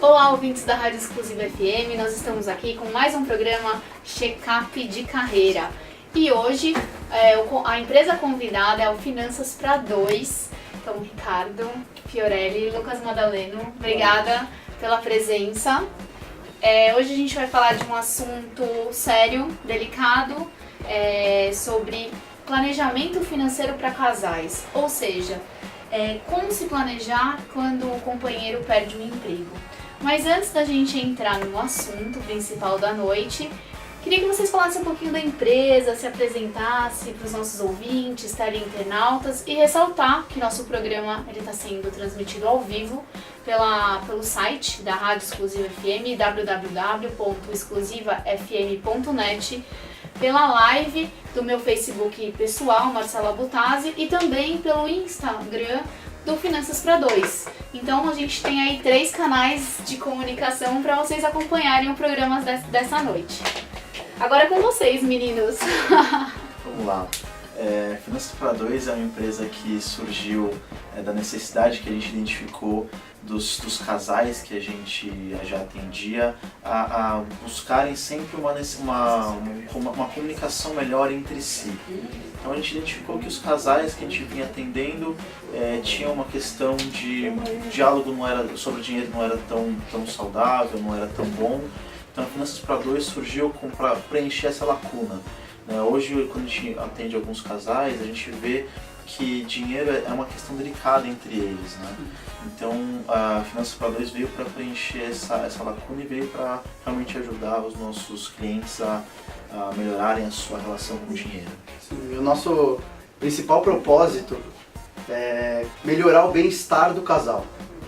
Olá, ouvintes da Rádio Exclusiva FM, nós estamos aqui com mais um programa Check-up de Carreira. E hoje a empresa convidada é o Finanças para Dois. Então, Ricardo Fiorelli, Lucas Madaleno, obrigada pela presença. Hoje a gente vai falar de um assunto sério, delicado, sobre planejamento financeiro para casais. Ou seja, como se planejar quando o companheiro perde um emprego. Mas antes da gente entrar no assunto principal da noite, queria que vocês falassem um pouquinho da empresa, se apresentassem para os nossos ouvintes, teleinternautas e ressaltar que nosso programa está sendo transmitido ao vivo pelo site da Rádio Exclusiva FM, www.exclusivafm.net, pela live do meu Facebook pessoal, Marcela Butazzi, e também pelo Instagram do Finanças para Dois. Então a gente tem aí 3 canais de comunicação para vocês acompanharem o programa dessa noite. Agora é com vocês, meninos. Vamos lá. Finanças para Dois é uma empresa que surgiu da necessidade que a gente identificou dos casais que a gente já atendia a buscarem sempre uma comunicação melhor entre si. Então a gente identificou que os casais que a gente vinha atendendo tinham uma questão de diálogo sobre dinheiro não era tão saudável, não era tão bom. Então a Finanças para Dois surgiu para preencher essa lacuna. Hoje, quando a gente atende alguns casais, a gente vê que dinheiro é uma questão delicada entre eles, né? Então a Finanças para Dois veio para preencher essa lacuna e veio para realmente ajudar os nossos clientes a melhorarem a sua relação com o dinheiro. Sim, o nosso principal propósito é melhorar o bem-estar do casal.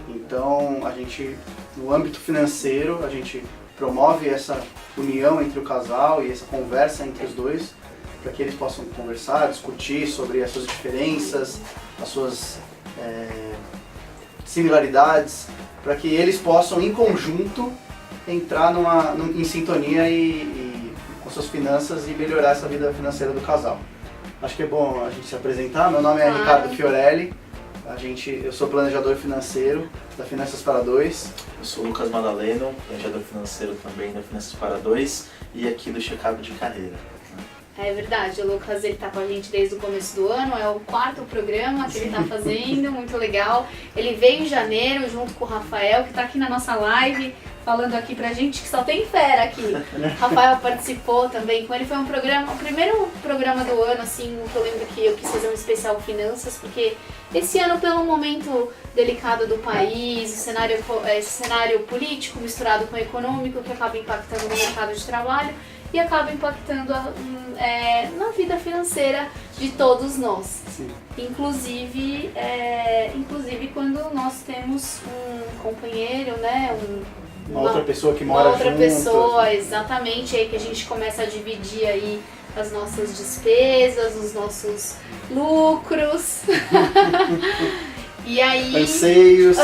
Então a gente, no âmbito financeiro, a gente promove essa união entre o casal e essa conversa entre os dois, para que eles possam conversar, discutir sobre as suas diferenças, as suas similaridades, para que eles possam, em conjunto, entrar em sintonia com suas finanças e melhorar essa vida financeira do casal. Acho que é bom a gente se apresentar. Meu nome é Ricardo Fiorelli, eu sou planejador financeiro da Finanças para Dois. Eu sou o Lucas Madaleno, planejador financeiro também da Finanças para Dois e aqui do Check-up de Carreira. É verdade, o Lucas está com a gente desde o começo do ano, é o 4º programa que ele está fazendo, muito legal. Ele veio em janeiro junto com o Rafael, que está aqui na nossa live, falando aqui pra gente, que só tem fera aqui. Rafael participou também com ele, foi o primeiro programa do ano, assim, que eu lembro que eu quis fazer um especial Finanças, porque esse ano, pelo momento delicado do país, esse cenário político misturado com o econômico, que acaba impactando no mercado de trabalho, e acaba impactando na vida financeira de todos nós. Sim. Inclusive quando nós temos um companheiro, né, uma outra pessoa que mora junto. Uma outra pessoa, exatamente, aí que a gente começa a dividir aí as nossas despesas, os nossos lucros. E aí, anseios,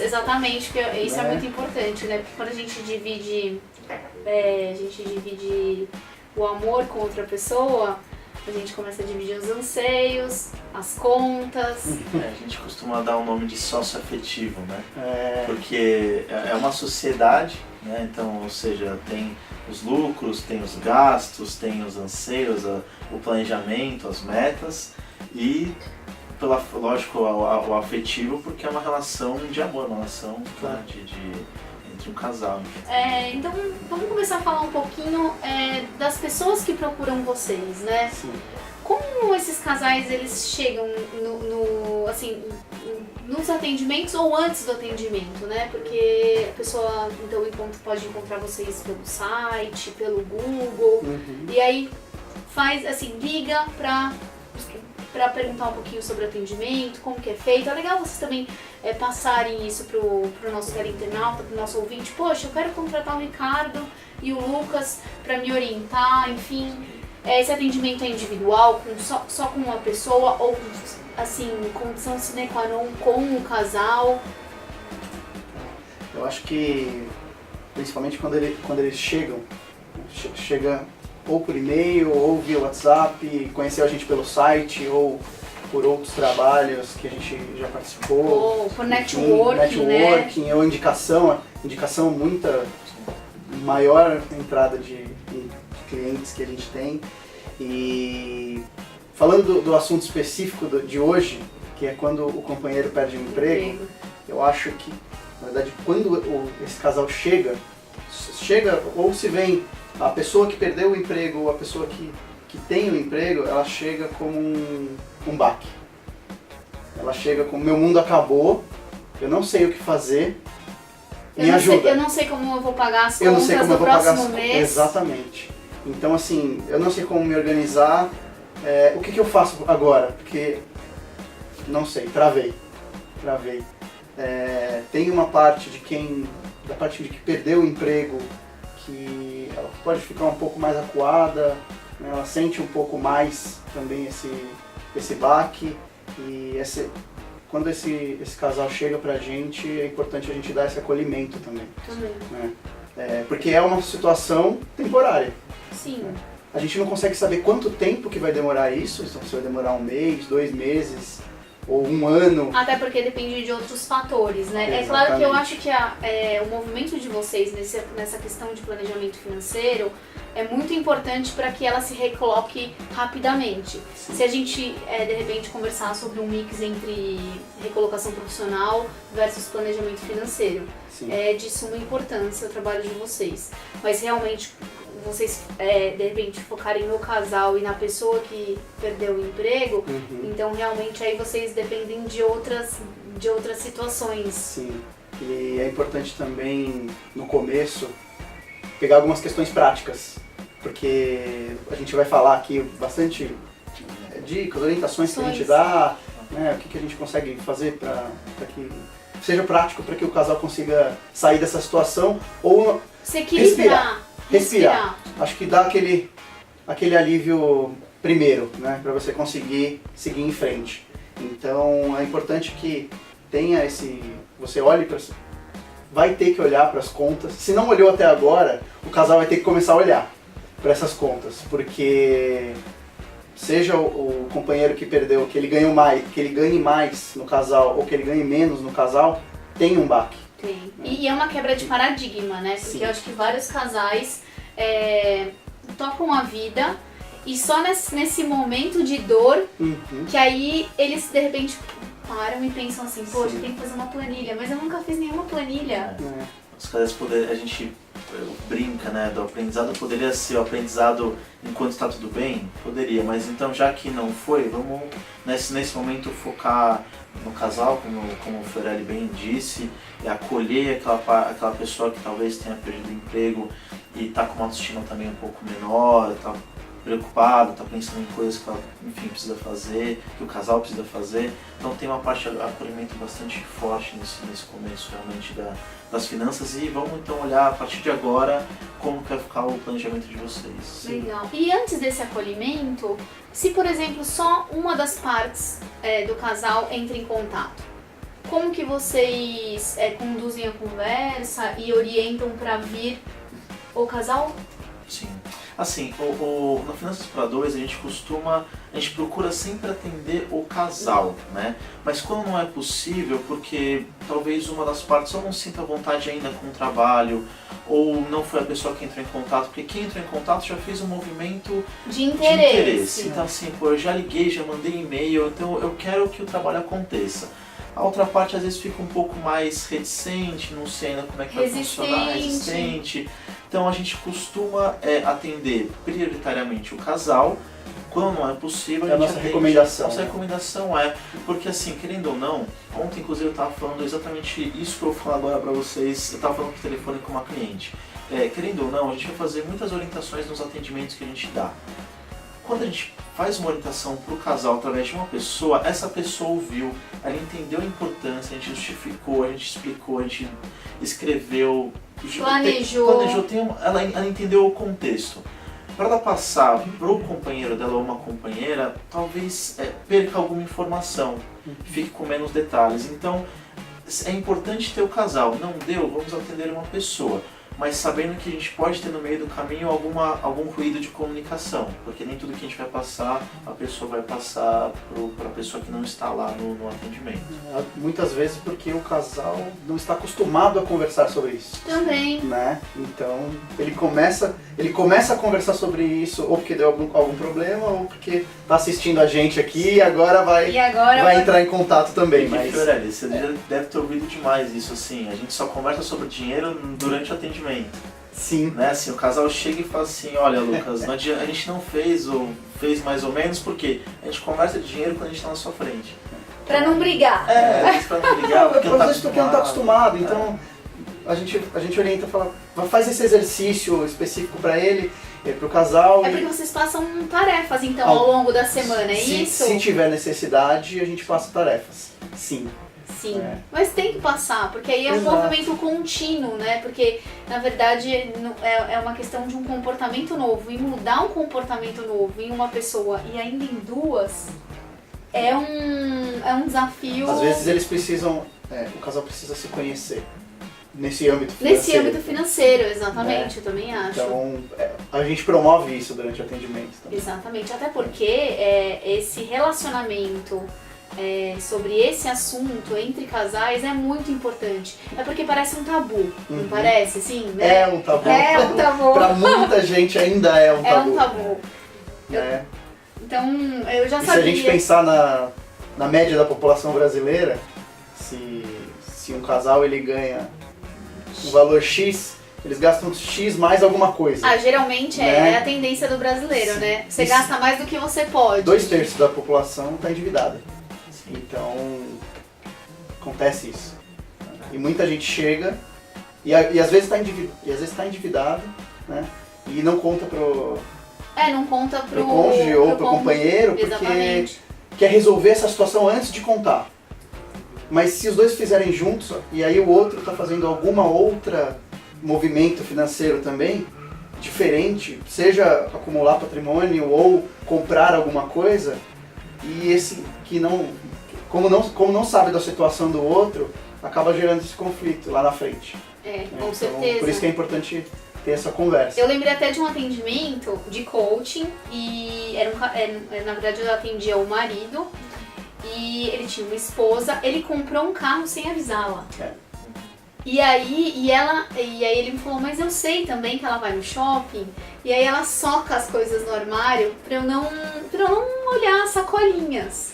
exatamente, porque isso é muito importante, né? Porque quando a gente divide o amor com outra pessoa, a gente começa a dividir os anseios, as contas. A gente costuma dar o nome de sócio afetivo, né? Porque é uma sociedade, né? Então, ou seja, tem os lucros, tem os gastos, tem os anseios, o planejamento, as metas e, lógico, o afetivo, porque é uma relação de amor, uma relação entre um casal. Então, vamos começar a falar um pouquinho das pessoas que procuram vocês, né? Sim. Como esses casais, eles chegam nos atendimentos ou antes do atendimento, né? Porque a pessoa, então, pode encontrar vocês pelo site, pelo Google, e aí liga para perguntar um pouquinho sobre o atendimento, como que é feito. É legal vocês também passarem isso pro nosso teleinternauta, pro nosso ouvinte. Poxa, eu quero contratar o Ricardo e o Lucas para me orientar, enfim. Esse atendimento é individual, só com uma pessoa, ou assim, condição sine qua non com o casal? Eu acho que, principalmente quando eles chega ou por e-mail, ou via WhatsApp, conheceu a gente pelo site, ou por outros trabalhos que a gente já participou. Ou por networking, networking, ou indicação muita maior entrada de clientes que a gente tem. E falando do assunto específico de hoje, que é quando o companheiro perde o emprego, eu acho que, na verdade, quando esse casal chega ou se vem a pessoa que perdeu o emprego ou a pessoa que tem o emprego, ela chega como um baque. Ela chega como: meu mundo acabou, eu não sei o que fazer, me ajuda. Eu não sei como eu vou pagar as contas no próximo mês. Exatamente. Então, assim, eu não sei como me organizar, o que eu faço agora? Porque, não sei, travei. Tem uma parte da parte de que perdeu o emprego, que ela pode ficar um pouco mais acuada, né? Ela sente um pouco mais também esse baque, e quando esse casal chega pra gente, é importante a gente dar esse acolhimento também. Né? Porque é uma situação temporária. Sim. A gente não consegue saber quanto tempo que vai demorar isso, se vai demorar 1 mês, 2 meses, ou 1 ano. Até porque depende de outros fatores, né? Exatamente. É claro que eu acho que o movimento de vocês nessa questão de planejamento financeiro é muito importante para que ela se recoloque rapidamente. Sim. Se a gente, de repente, conversar sobre um mix entre recolocação profissional versus planejamento financeiro, Sim. é de suma importância o trabalho de vocês. Mas realmente, vocês, de repente, focarem no casal e na pessoa que perdeu o emprego, então realmente aí vocês dependem de outras situações. Sim, e é importante também, no começo, pegar algumas questões práticas, porque a gente vai falar aqui bastante dicas, orientações que a gente dá, né, o que a gente consegue fazer para que seja prático, para que o casal consiga sair dessa situação ou se equilibrar. Respirar. Acho que dá aquele alívio primeiro, né, para você conseguir seguir em frente. Então é importante que tenha você olhe vai ter que olhar para as contas. Se não olhou até agora, o casal vai ter que começar a olhar para essas contas, porque seja o companheiro que perdeu, que ele ganhe mais no casal ou que ele ganhe menos no casal, tem um baque. Tem. E é uma quebra de paradigma, né? Porque eu acho que vários casais tocam a vida e só nesse momento de dor que aí eles de repente param e pensam assim: poxa, tem que fazer uma planilha, mas eu nunca fiz nenhuma planilha. Os casais a gente brinca, né, do aprendizado poderia ser o aprendizado enquanto está tudo bem? Poderia, mas então já que não foi, vamos nesse momento focar no casal, como o Fiorelli bem disse, e acolher aquela pessoa que talvez tenha perdido o emprego e está com uma autoestima também um pouco menor, está preocupado, está pensando em coisas que ela, enfim, precisa fazer, que o casal precisa fazer. Então tem uma parte de acolhimento bastante forte nesse começo realmente das finanças, e vamos então olhar a partir de agora como que vai ficar o planejamento de vocês. Legal. E antes desse acolhimento, se por exemplo só uma das partes do casal entra em contato, como que vocês conduzem a conversa e orientam para vir o casal? Sim. Assim, no Finanças para Dois a gente procura sempre atender o casal, né? Mas quando não é possível, porque talvez uma das partes ou não sinta vontade ainda com o trabalho, ou não foi a pessoa que entrou em contato, porque quem entrou em contato já fez um movimento de interesse. Então assim, eu já liguei, já mandei e-mail, então eu quero que o trabalho aconteça. A outra parte às vezes fica um pouco mais reticente, não sei ainda como é que vai funcionar, resistente. Então a gente costuma atender prioritariamente o casal. Quando não é possível, a gente atende. Recomendação. Nossa recomendação porque assim, querendo ou não, ontem inclusive eu estava falando exatamente isso que eu vou falar agora para vocês, eu estava falando por telefone com uma cliente. Querendo ou não, a gente vai fazer muitas orientações nos atendimentos que a gente dá. Quando a gente faz uma orientação para o casal através de uma pessoa, essa pessoa ouviu, ela entendeu a importância, a gente justificou, a gente explicou, a gente escreveu, planejou, ela entendeu o contexto. Para ela passar para o companheiro dela ou uma companheira, talvez perca alguma informação, fique com menos detalhes. Então é importante ter o casal. Não deu, vamos atender uma pessoa. mas sabendo que a gente pode ter no meio do caminho algum ruído de comunicação, porque nem tudo que a gente vai passar, a pessoa vai passar para a pessoa que não está lá no atendimento. Muitas vezes porque o casal não está acostumado a conversar sobre isso. Também. Né? Então ele começa a conversar sobre isso ou porque deu algum problema ou porque está assistindo a gente aqui e agora vai entrar em contato também. Mas Fiorelli, você já deve ter ouvido demais isso, assim, a gente só conversa sobre dinheiro durante o atendimento. Sim. Né? Assim, o casal chega e fala assim, olha Lucas, a gente não fez ou fez mais ou menos porque a gente conversa de dinheiro quando a gente está na sua frente. Pra não brigar. Pra não brigar, porque não tá acostumado. Então a gente orienta e fala, faz esse exercício específico para ele, pro casal. É porque vocês passam tarefas então ao longo da semana, é isso? Se tiver necessidade, a gente passa tarefas. Sim. Sim, mas tem que passar, porque aí é um movimento contínuo, né? Porque, na verdade, é uma questão de um comportamento novo. E mudar um comportamento novo em uma pessoa e ainda em duas é um desafio. Às vezes eles precisam, o casal precisa se conhecer nesse âmbito financeiro. Nesse âmbito financeiro, exatamente, eu também acho. Então, a gente promove isso durante o atendimento também. Exatamente, até porque esse relacionamento sobre esse assunto entre casais é muito importante. É porque parece um tabu, não parece, assim, né? É um tabu. É um tabu. Pra muita gente ainda é um tabu. É um tabu. Então, eu já sabia. Se a gente pensar na média da população brasileira, se um casal ele ganha um valor X, eles gastam X mais alguma coisa. Geralmente é a tendência do brasileiro, Sim. né? Você gasta mais do que você pode. 2/3 da população está endividada. Então, acontece isso. E muita gente chega e às vezes está endividado, né? E não conta pro cônjuge ou pro companheiro, porque quer resolver essa situação antes de contar. Mas se os dois fizerem juntos, e aí o outro está fazendo alguma outra movimento financeiro também, diferente, seja acumular patrimônio ou comprar alguma coisa, e esse que como não sabe da situação do outro, acaba gerando esse conflito lá na frente. Com certeza. Por isso que é importante ter essa conversa. Eu lembrei até de um atendimento de coaching e na verdade eu atendia o marido e ele tinha uma esposa, ele comprou um carro sem avisá-la. E aí ele me falou, mas eu sei também que ela vai no shopping e aí ela soca as coisas no armário pra eu não olhar as sacolinhas.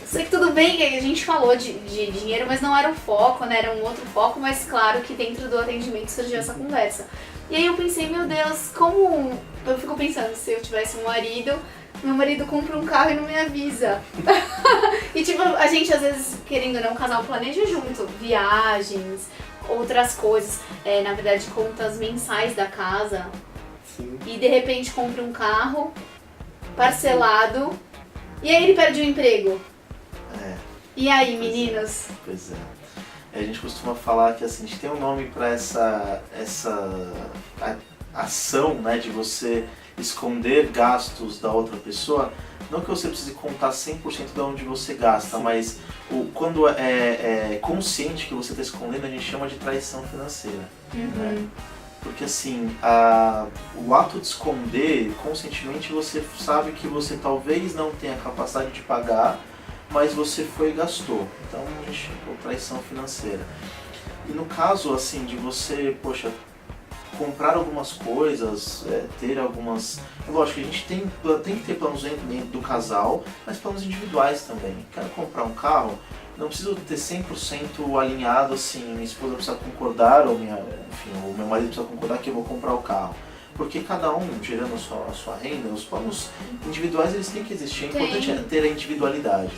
Sei que tudo bem que a gente falou de dinheiro, mas não era o foco, né? Era um outro foco, mas claro que dentro do atendimento surgiu essa conversa. E aí eu pensei, meu Deus, como... Eu fico pensando, se eu tivesse um marido, meu marido compra um carro e não me avisa. E tipo, a gente às vezes, querendo ou não, um casal planeja junto, viagens, outras coisas, na verdade contas mensais da casa. Sim. E de repente compra um carro parcelado e aí ele perde o emprego. E aí, meninos? Pois é. A gente costuma falar que assim, a gente tem um nome para essa ação, né, de você esconder gastos da outra pessoa. Não que você precise contar 100% de onde você gasta, mas quando é consciente que você está escondendo, a gente chama de traição financeira. Né? Porque assim, o ato de esconder, conscientemente você sabe que você talvez não tenha capacidade de pagar, mas você foi e gastou. Então a gente chama de traição financeira. E no caso assim, de você, comprar algumas coisas, ter algumas... Lógico, a gente tem que ter planos dentro do casal, mas planos individuais também. Quero comprar um carro, não preciso ter 100% alinhado, assim, minha esposa precisa concordar, ou meu marido precisa concordar que eu vou comprar o carro. Porque cada um, gerando a sua renda, os planos individuais eles têm que existir. É importante ter a individualidade,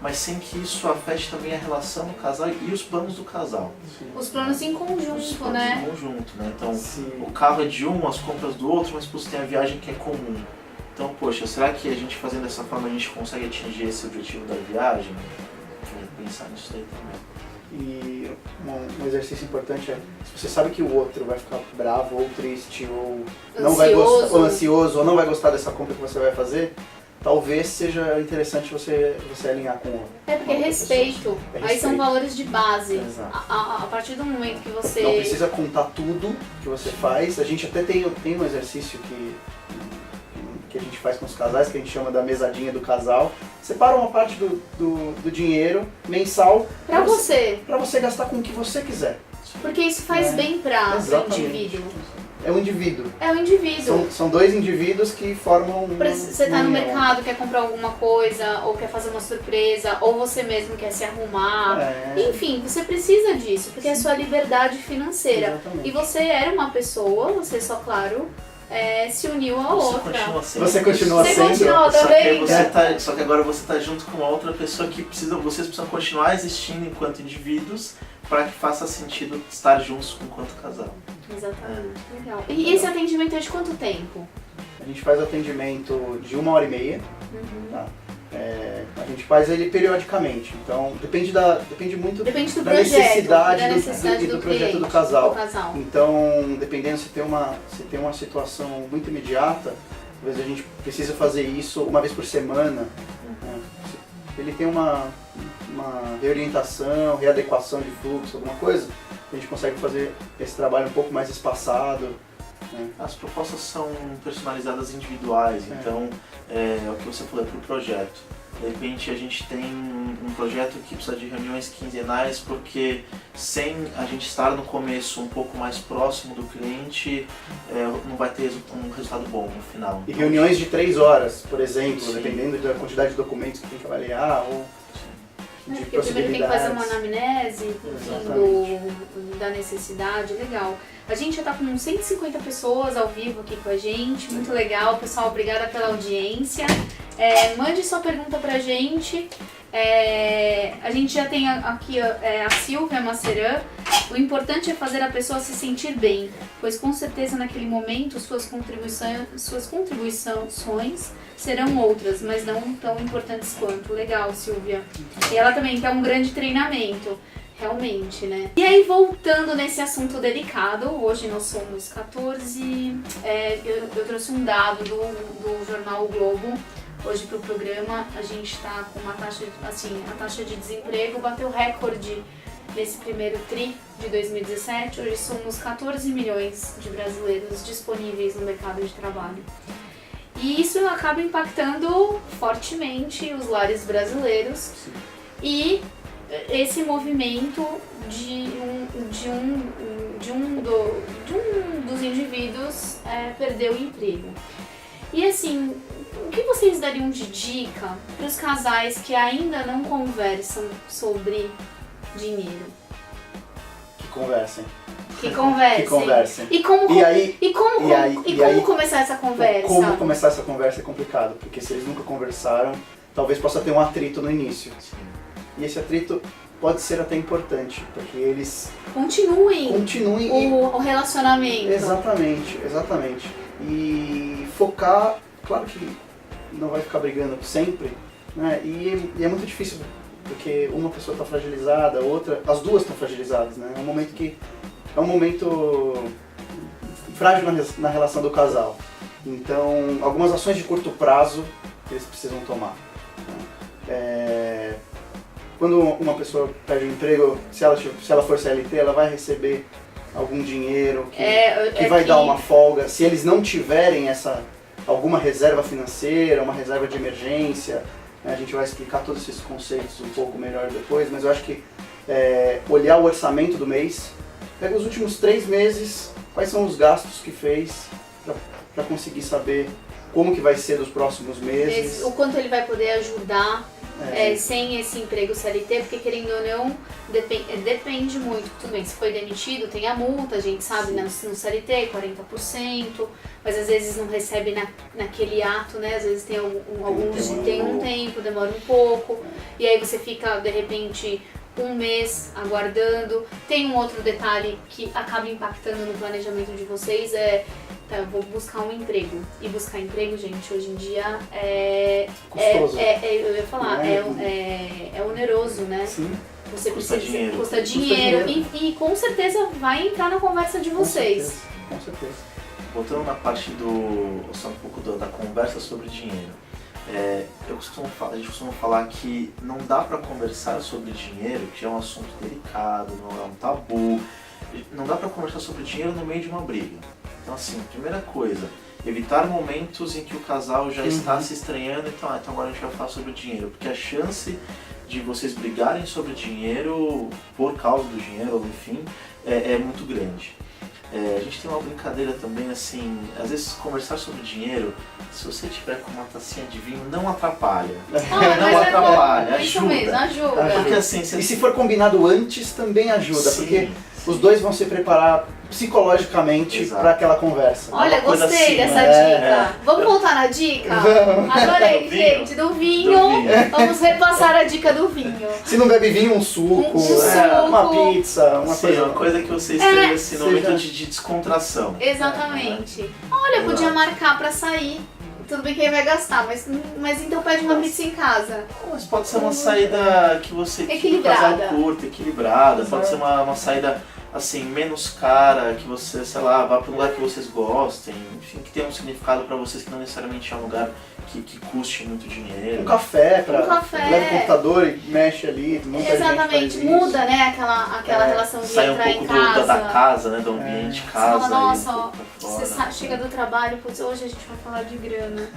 mas sem que isso afete também a relação do casal e os planos do casal. Os planos em conjunto, né? Em conjunto, né? Então, o carro é de um, as compras do outro, mas você tem a viagem que é comum. Então, será que a gente fazendo dessa forma a gente consegue atingir esse objetivo da viagem? Pensar nisso aí também. E um exercício importante se você sabe que o outro vai ficar bravo ou triste ou não vai gostar, ou ansioso ou não vai gostar dessa compra que você vai fazer, talvez seja interessante você alinhar com É porque outra respeito. pessoa. Aí são respeito. valores de base. Exato. A partir do momento que você... Não precisa contar tudo que você faz. A gente até tem um exercício que a gente faz com os casais, que a gente chama da mesadinha do casal. Separa uma parte do dinheiro mensal Pra você. para você gastar com o que você quiser. Porque isso faz bem para o Exatamente. indivíduo. É um indivíduo. É o indivíduo. São dois indivíduos que formam Você tá no união. mercado, quer comprar alguma coisa, ou quer fazer uma surpresa, ou você mesmo quer se arrumar. É. Enfim, você precisa disso, porque é a sua liberdade financeira. Exatamente. E você era uma pessoa, você só, claro, se uniu a Você outra. continua sendo. Você continua Você sendo. continua, tá Só que, vendo? só que agora você está junto com uma outra pessoa que vocês precisam continuar existindo enquanto indivíduos para que faça sentido estar juntos enquanto casal. Exatamente, legal. E esse atendimento é de quanto tempo? A gente faz atendimento de 1h30. Tá? A gente faz ele periodicamente, então depende muito Depende do da projeto, necessidade, da necessidade do do projeto cliente, do casal. do casal. Então, dependendo se tem uma situação muito imediata, às vezes a gente precisa fazer isso uma vez por semana. Né? Se ele tem uma reorientação, readequação de fluxo, alguma coisa, a gente consegue fazer esse trabalho um pouco mais espaçado. Né? As propostas são personalizadas individuais, então é o que você falou, é para o projeto. De repente a gente tem um projeto que precisa de reuniões quinzenais porque sem a gente estar no começo um pouco mais próximo do cliente, não vai ter um resultado bom no final. E reuniões de 3 horas, por exemplo, Sim. dependendo da quantidade de documentos que tem que avaliar ou de Porque primeiro tem que fazer uma possibilidades. anamnese, Exatamente. da necessidade, legal. A gente já tá com 150 pessoas ao vivo aqui com a gente, muito legal. Pessoal, obrigada pela audiência. Mande sua pergunta pra gente. A gente já tem aqui a Silvia Maceran. O importante é fazer a pessoa se sentir bem, pois com certeza naquele momento suas contribuições serão outras, mas não tão importantes quanto. Legal, Silvia. E ela também quer um grande treinamento. Realmente, né? E aí, voltando nesse assunto delicado, hoje nós somos 14, eu trouxe um dado do jornal O Globo, hoje pro programa, a gente tá com uma taxa, assim, a taxa de desemprego bateu recorde nesse primeiro TRI de 2017, hoje somos 14 milhões de brasileiros disponíveis no mercado de trabalho. E isso acaba impactando fortemente os lares brasileiros. Sim. E esse movimento de um dos indivíduos perder o emprego. E assim, o que vocês dariam de dica para os casais que ainda não conversam sobre dinheiro? Que conversem. Que conversem. Que conversem. E como, E como aí, começar essa conversa? Como começar essa conversa é complicado, porque se eles nunca conversaram, talvez possa ter um atrito no início. E esse atrito pode ser até importante, porque eles Continuem o relacionamento. Exatamente. E focar, claro que não vai ficar brigando sempre, né? E é muito difícil, porque uma pessoa está fragilizada, a outra, as duas estão fragilizadas, né? É um momento frágil na relação do casal. Então, algumas ações de curto prazo eles precisam tomar. Né? Quando uma pessoa perde o emprego, se ela for CLT, ela vai receber algum dinheiro que vai dar uma folga. Se eles não tiverem alguma reserva financeira, uma reserva de emergência, né, a gente vai explicar todos esses conceitos um pouco melhor depois, mas eu acho que olhar o orçamento do mês, pega os últimos 3 meses, quais são os gastos que fez, para conseguir saber como que vai ser dos próximos meses. O quanto ele vai poder ajudar sem esse emprego CLT, porque querendo ou não, depende muito. Tudo bem, se foi demitido, tem a multa, a gente sabe, no CLT, 40%, mas às vezes não recebe naquele ato, né? Às vezes tem um tempo, demora um pouco, e aí você fica, de repente, um mês aguardando. Tem um outro detalhe que acaba impactando no planejamento de vocês, eu vou buscar um emprego. E buscar emprego, gente, hoje em dia custoso. Eu ia falar, é oneroso, né? Sim. Você Custa precisa, dinheiro. custa dinheiro. E com certeza vai entrar na conversa de vocês. Com certeza. Voltando na parte só um pouco da conversa sobre dinheiro. A gente costuma falar que não dá para conversar sobre dinheiro, que é um assunto delicado, não é um tabu, não dá para conversar sobre dinheiro no meio de uma briga. Então assim, primeira coisa, evitar momentos em que o casal já está se estranhando, então agora a gente vai falar sobre dinheiro, porque a chance de vocês brigarem sobre dinheiro, por causa do dinheiro, ou enfim, é muito grande. A gente tem uma brincadeira também, assim, às vezes conversar sobre dinheiro, se você tiver com uma tacinha de vinho, não atrapalha. Não atrapalha, isso ajuda. mesmo, ajuda. Porque assim, E se for combinado antes, também ajuda, Sim, porque os dois vão se preparar psicologicamente para aquela conversa. Olha, coisa gostei assim, dessa né? dica. Vamos voltar na dica? Vamos. Adorei, Do vinho. gente, do vinho. Vamos repassar a dica do vinho. Se não bebe vinho, um suco, suco. uma pizza, uma Sim, coisa. uma coisa que vocês têm assim, no seja- momento de descontração. Exatamente. Olha, Exato. podia marcar pra sair. Tudo bem que ele vai gastar, mas então pede uma pizza em casa. Mas pode ser uma saída que você que o casal Equilibrada. curta, equilibrada. Exato. Pode ser uma saída assim, menos cara, que você, sei lá, vá para um lugar que vocês gostem, enfim, que tenha um significado para vocês, que não necessariamente é um lugar que custe muito dinheiro. Um café, Um café. leva o computador e mexe ali, muita gente Exatamente, faz muda, isso. né, aquela relação de Sai um entrar pouco em casa. da casa, né, do ambiente Você casa. fala, nossa, e um ó, pouco pra você fora. chega do trabalho, putz, hoje a gente vai falar de grana.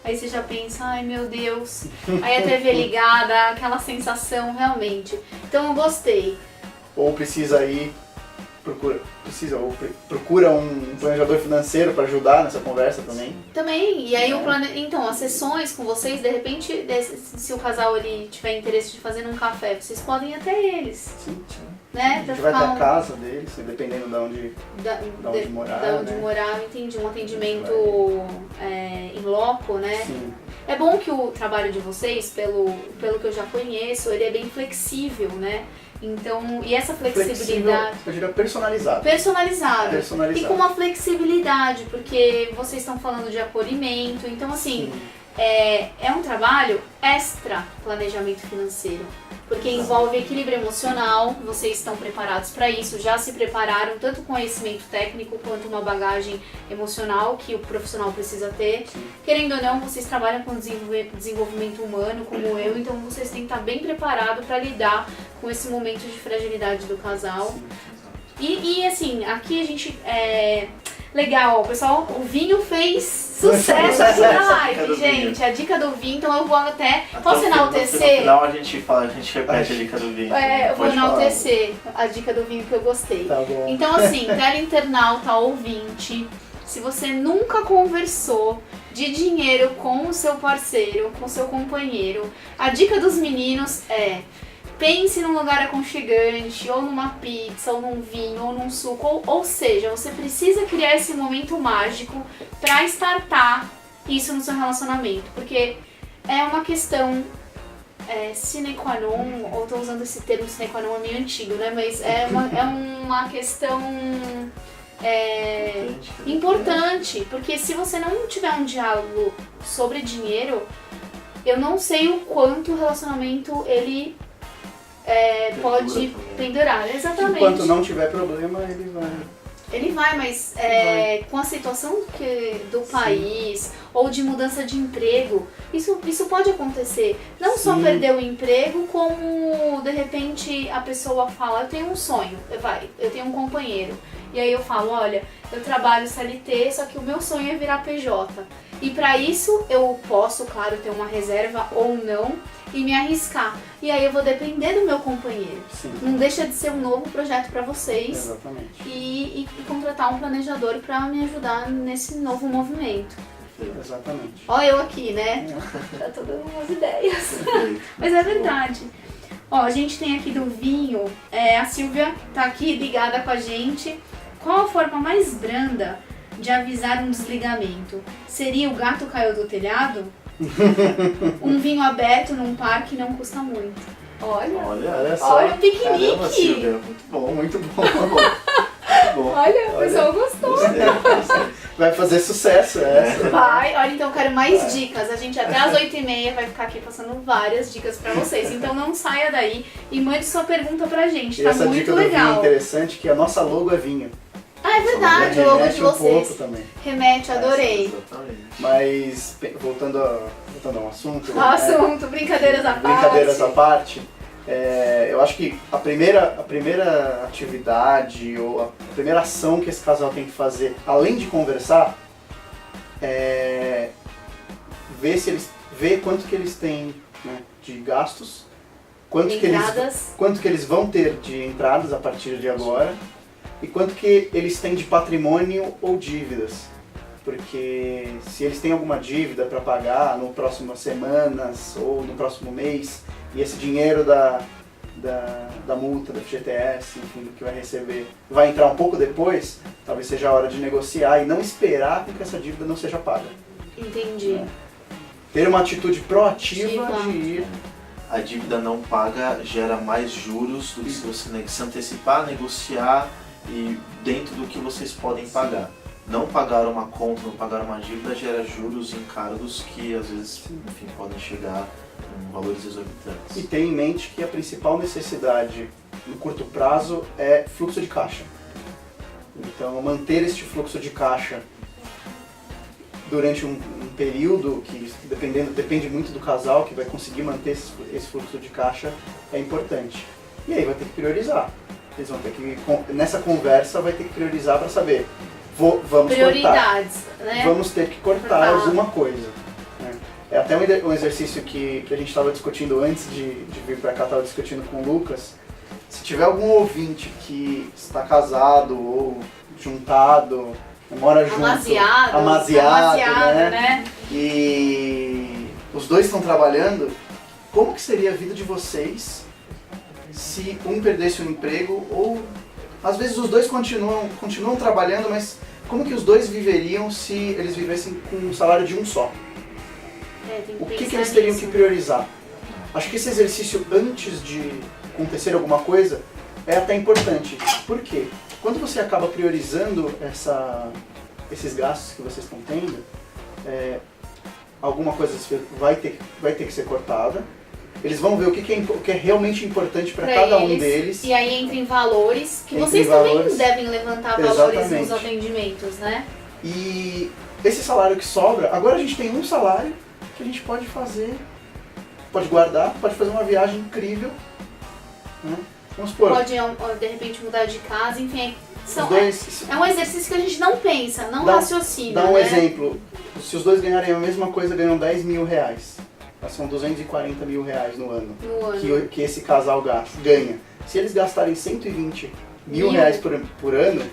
Aí você já pensa, ai meu Deus. Aí a TV ligada, aquela sensação realmente. Então eu gostei. Ou precisa ir, procura um planejador financeiro para ajudar nessa conversa também. Também, e aí então, as sessões com vocês, de repente, se o casal ele tiver interesse de fazer um café, vocês podem ir até eles, Sim. né? A Pra gente vai até ficar a casa deles, dependendo de onde. da onde morar, da onde né? morar, entendi, um atendimento em loco, né? Sim. É bom que o trabalho de vocês, pelo que eu já conheço, ele é bem flexível, né? Então, e essa flexibilidade... Eu diria personalizado. Personalizada. Personalizado. E com uma flexibilidade, porque vocês estão falando de acolhimento, então assim, Sim. é um trabalho extra planejamento financeiro, porque envolve equilíbrio emocional, vocês estão preparados para isso, já se prepararam tanto com conhecimento técnico quanto uma bagagem emocional que o profissional precisa ter. Sim. Querendo ou não, vocês trabalham com desenvolvimento humano, como eu, então vocês têm que estar bem preparados para lidar com esse momento de fragilidade do casal. E assim, aqui a gente... Legal, pessoal, o vinho fez sucesso aqui na live, gente. A dica do vinho, então eu vou até... Posso No enaltecer? final a gente repete a dica do vinho. Eu vou Pode falar. enaltecer a dica do vinho que eu gostei. Tá bom. Então assim, teleinternauta ouvinte, se você nunca conversou de dinheiro com o seu parceiro, com o seu companheiro, a dica dos meninos é: pense num lugar aconchegante, ou numa pizza, ou num vinho, ou num suco, ou seja, você precisa criar esse momento mágico para startar isso no seu relacionamento, porque é uma questão sine qua non, ou tô usando esse termo sine qua non, é meio antigo, né? Mas é uma questão importante, porque se você não tiver um diálogo sobre dinheiro, eu não sei o quanto o relacionamento ele pode pendurar. Exatamente. Enquanto não tiver problema, ele vai. Ele vai, mas com a situação do país ou de mudança de emprego, isso pode acontecer. Não só Sim. perder o emprego, como de repente a pessoa fala, eu tenho um sonho, eu tenho um companheiro. E aí eu falo, olha, eu trabalho CLT, só que o meu sonho é virar PJ. E para isso eu posso, claro, ter uma reserva ou não e me arriscar. E aí eu vou depender do meu companheiro. Sim. Não deixa de ser um novo projeto para vocês. Exatamente. E contratar um planejador para me ajudar nesse novo movimento. Exatamente. Ó, eu aqui, né? Tá todas umas ideias. Perfeito. Mas é verdade. Ó, a gente tem aqui do vinho, a Silvia tá aqui ligada com a gente. Qual a forma mais branda de avisar um desligamento? Seria o gato caiu do telhado? Um vinho aberto num parque não custa muito. Olha Olha o piquenique. Caramba, Silvia, muito bom. Muito bom. Muito bom. Olha, o pessoal gostou. Gostei. Vai fazer sucesso essa. Vai, olha, então eu quero mais dicas. A gente até às 8h30 vai ficar aqui passando várias dicas pra vocês. Então não saia daí e mande sua pergunta pra gente. E Tá essa muito dica do vinho é legal. interessante, que a nossa logo é vinho. Ah, é verdade, o logo de remete um pouco vocês. também. Remete, adorei. Exatamente. Mas, voltando ao assunto... Assunto, brincadeiras à parte. Brincadeiras à parte, eu acho que a primeira atividade ou a primeira ação que esse casal tem que fazer, além de conversar, é ver quanto que eles têm, né, de gastos, quanto que eles vão ter de entradas a partir de agora e quanto que eles têm de patrimônio ou dívidas. Porque se eles têm alguma dívida para pagar nas próximas semanas ou no próximo mês, e esse dinheiro da multa, da FGTS, enfim, do que vai receber, vai entrar um pouco depois, talvez seja a hora de negociar e não esperar com que essa dívida não seja paga. Entendi. Ter uma atitude proativa de ir. A dívida não paga gera mais juros do que se você se antecipar, negociar e dentro do que vocês podem pagar. Não pagar uma conta, não pagar uma dívida gera juros e encargos que às vezes, enfim, podem chegar em valores exorbitantes. E ter em mente que a principal necessidade no curto prazo é fluxo de caixa. Então, manter este fluxo de caixa durante um período que depende muito do casal que vai conseguir manter esse fluxo de caixa é importante. E aí vai ter que priorizar. Eles vão ter que, nessa conversa, vai ter que priorizar para saber. Vamos prioridades, cortar. Né? Vamos ter que cortar alguma coisa. Né? É até um exercício que a gente estava discutindo antes de vir para cá, estava discutindo com o Lucas. Se tiver algum ouvinte que está casado ou juntado, mora junto, amaziado, né? E os dois estão trabalhando, como que seria a vida de vocês se um perdesse o emprego ou às vezes os dois continuam trabalhando, mas como que os dois viveriam se eles vivessem com um salário de um só? O que eles teriam que priorizar? Acho que esse exercício antes de acontecer alguma coisa é até importante. Por quê? Quando você acaba priorizando esses gastos que vocês estão tendo, alguma coisa vai ter que ser cortada. Eles vão ver o que é realmente importante para cada um deles. E aí entra em valores, que vocês também devem levantar valores nos atendimentos, né? E esse salário que sobra, agora a gente tem um salário que a gente pode guardar, pode fazer uma viagem incrível, né? Vamos supor. Pode, de repente, mudar de casa, enfim. É um exercício que a gente não pensa, não raciocina. Dá um exemplo. Se os dois ganharem a mesma coisa, ganham 10 mil reais. São 240 mil reais no ano. Que esse casal ganha. Se eles gastarem 120 mil reais por ano,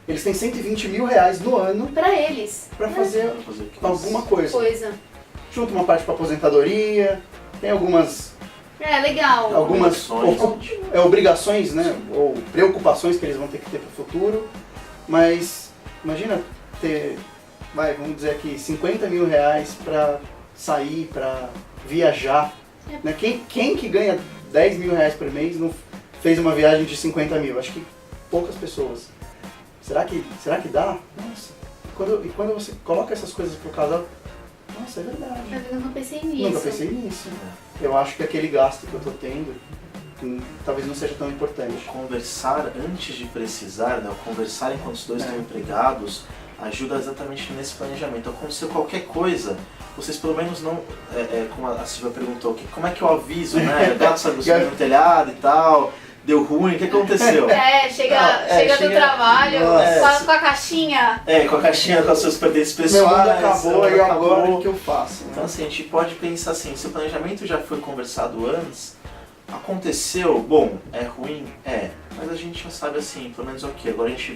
eles têm 120 mil reais no ano para eles. Para fazer alguma coisa. Junta uma parte para aposentadoria, tem algumas... legal. Algumas obrigações, né? Ou preocupações que eles vão ter que ter para o futuro. Mas imagina ter, vamos dizer aqui, 50 mil reais para sair, para viajar. Né? Quem que ganha 10 mil reais por mês não fez uma viagem de 50 mil? Acho que poucas pessoas. Será que dá? Nossa. Quando você coloca essas coisas pro casal, nossa, é verdade. Eu nunca pensei nisso. Nunca pensei nisso. Eu acho que aquele gasto que eu tô tendo talvez não seja tão importante. Conversar antes de precisar, né? Conversar enquanto os dois estão empregados, ajuda exatamente nesse planejamento. Aconteceu qualquer coisa, vocês pelo menos não, como a Silvia perguntou, como é que eu aviso, né? O gato saiu no telhado e tal, deu ruim, o que aconteceu? Chega do trabalho, com a caixinha. Com a caixinha com os seus pertences pessoais. Meu mundo acabou e agora o que eu faço? Então assim, a gente pode pensar assim, se o planejamento já foi conversado antes, aconteceu, bom, é ruim? Mas a gente já sabe assim, pelo menos agora a gente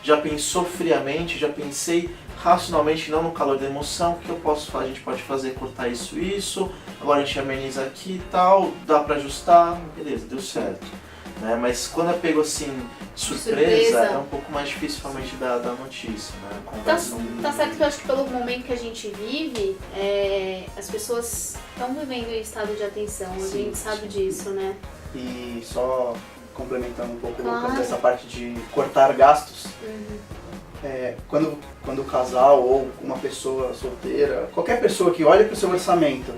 já pensou friamente, já pensei racionalmente, não no calor da emoção, o que eu posso fazer, a gente pode fazer, cortar isso, agora a gente ameniza aqui e tal, dá pra ajustar, beleza, deu certo. Né? Mas quando é pego assim, surpresa, é um pouco mais difícil realmente da notícia, né? Tá certo que eu acho que pelo momento que a gente vive, as pessoas estão vivendo em estado de atenção, a gente sabe disso, né? E só complementando um pouco, Lucas, dessa parte de cortar gastos, quando o casal ou uma pessoa solteira, qualquer pessoa que olha para o seu orçamento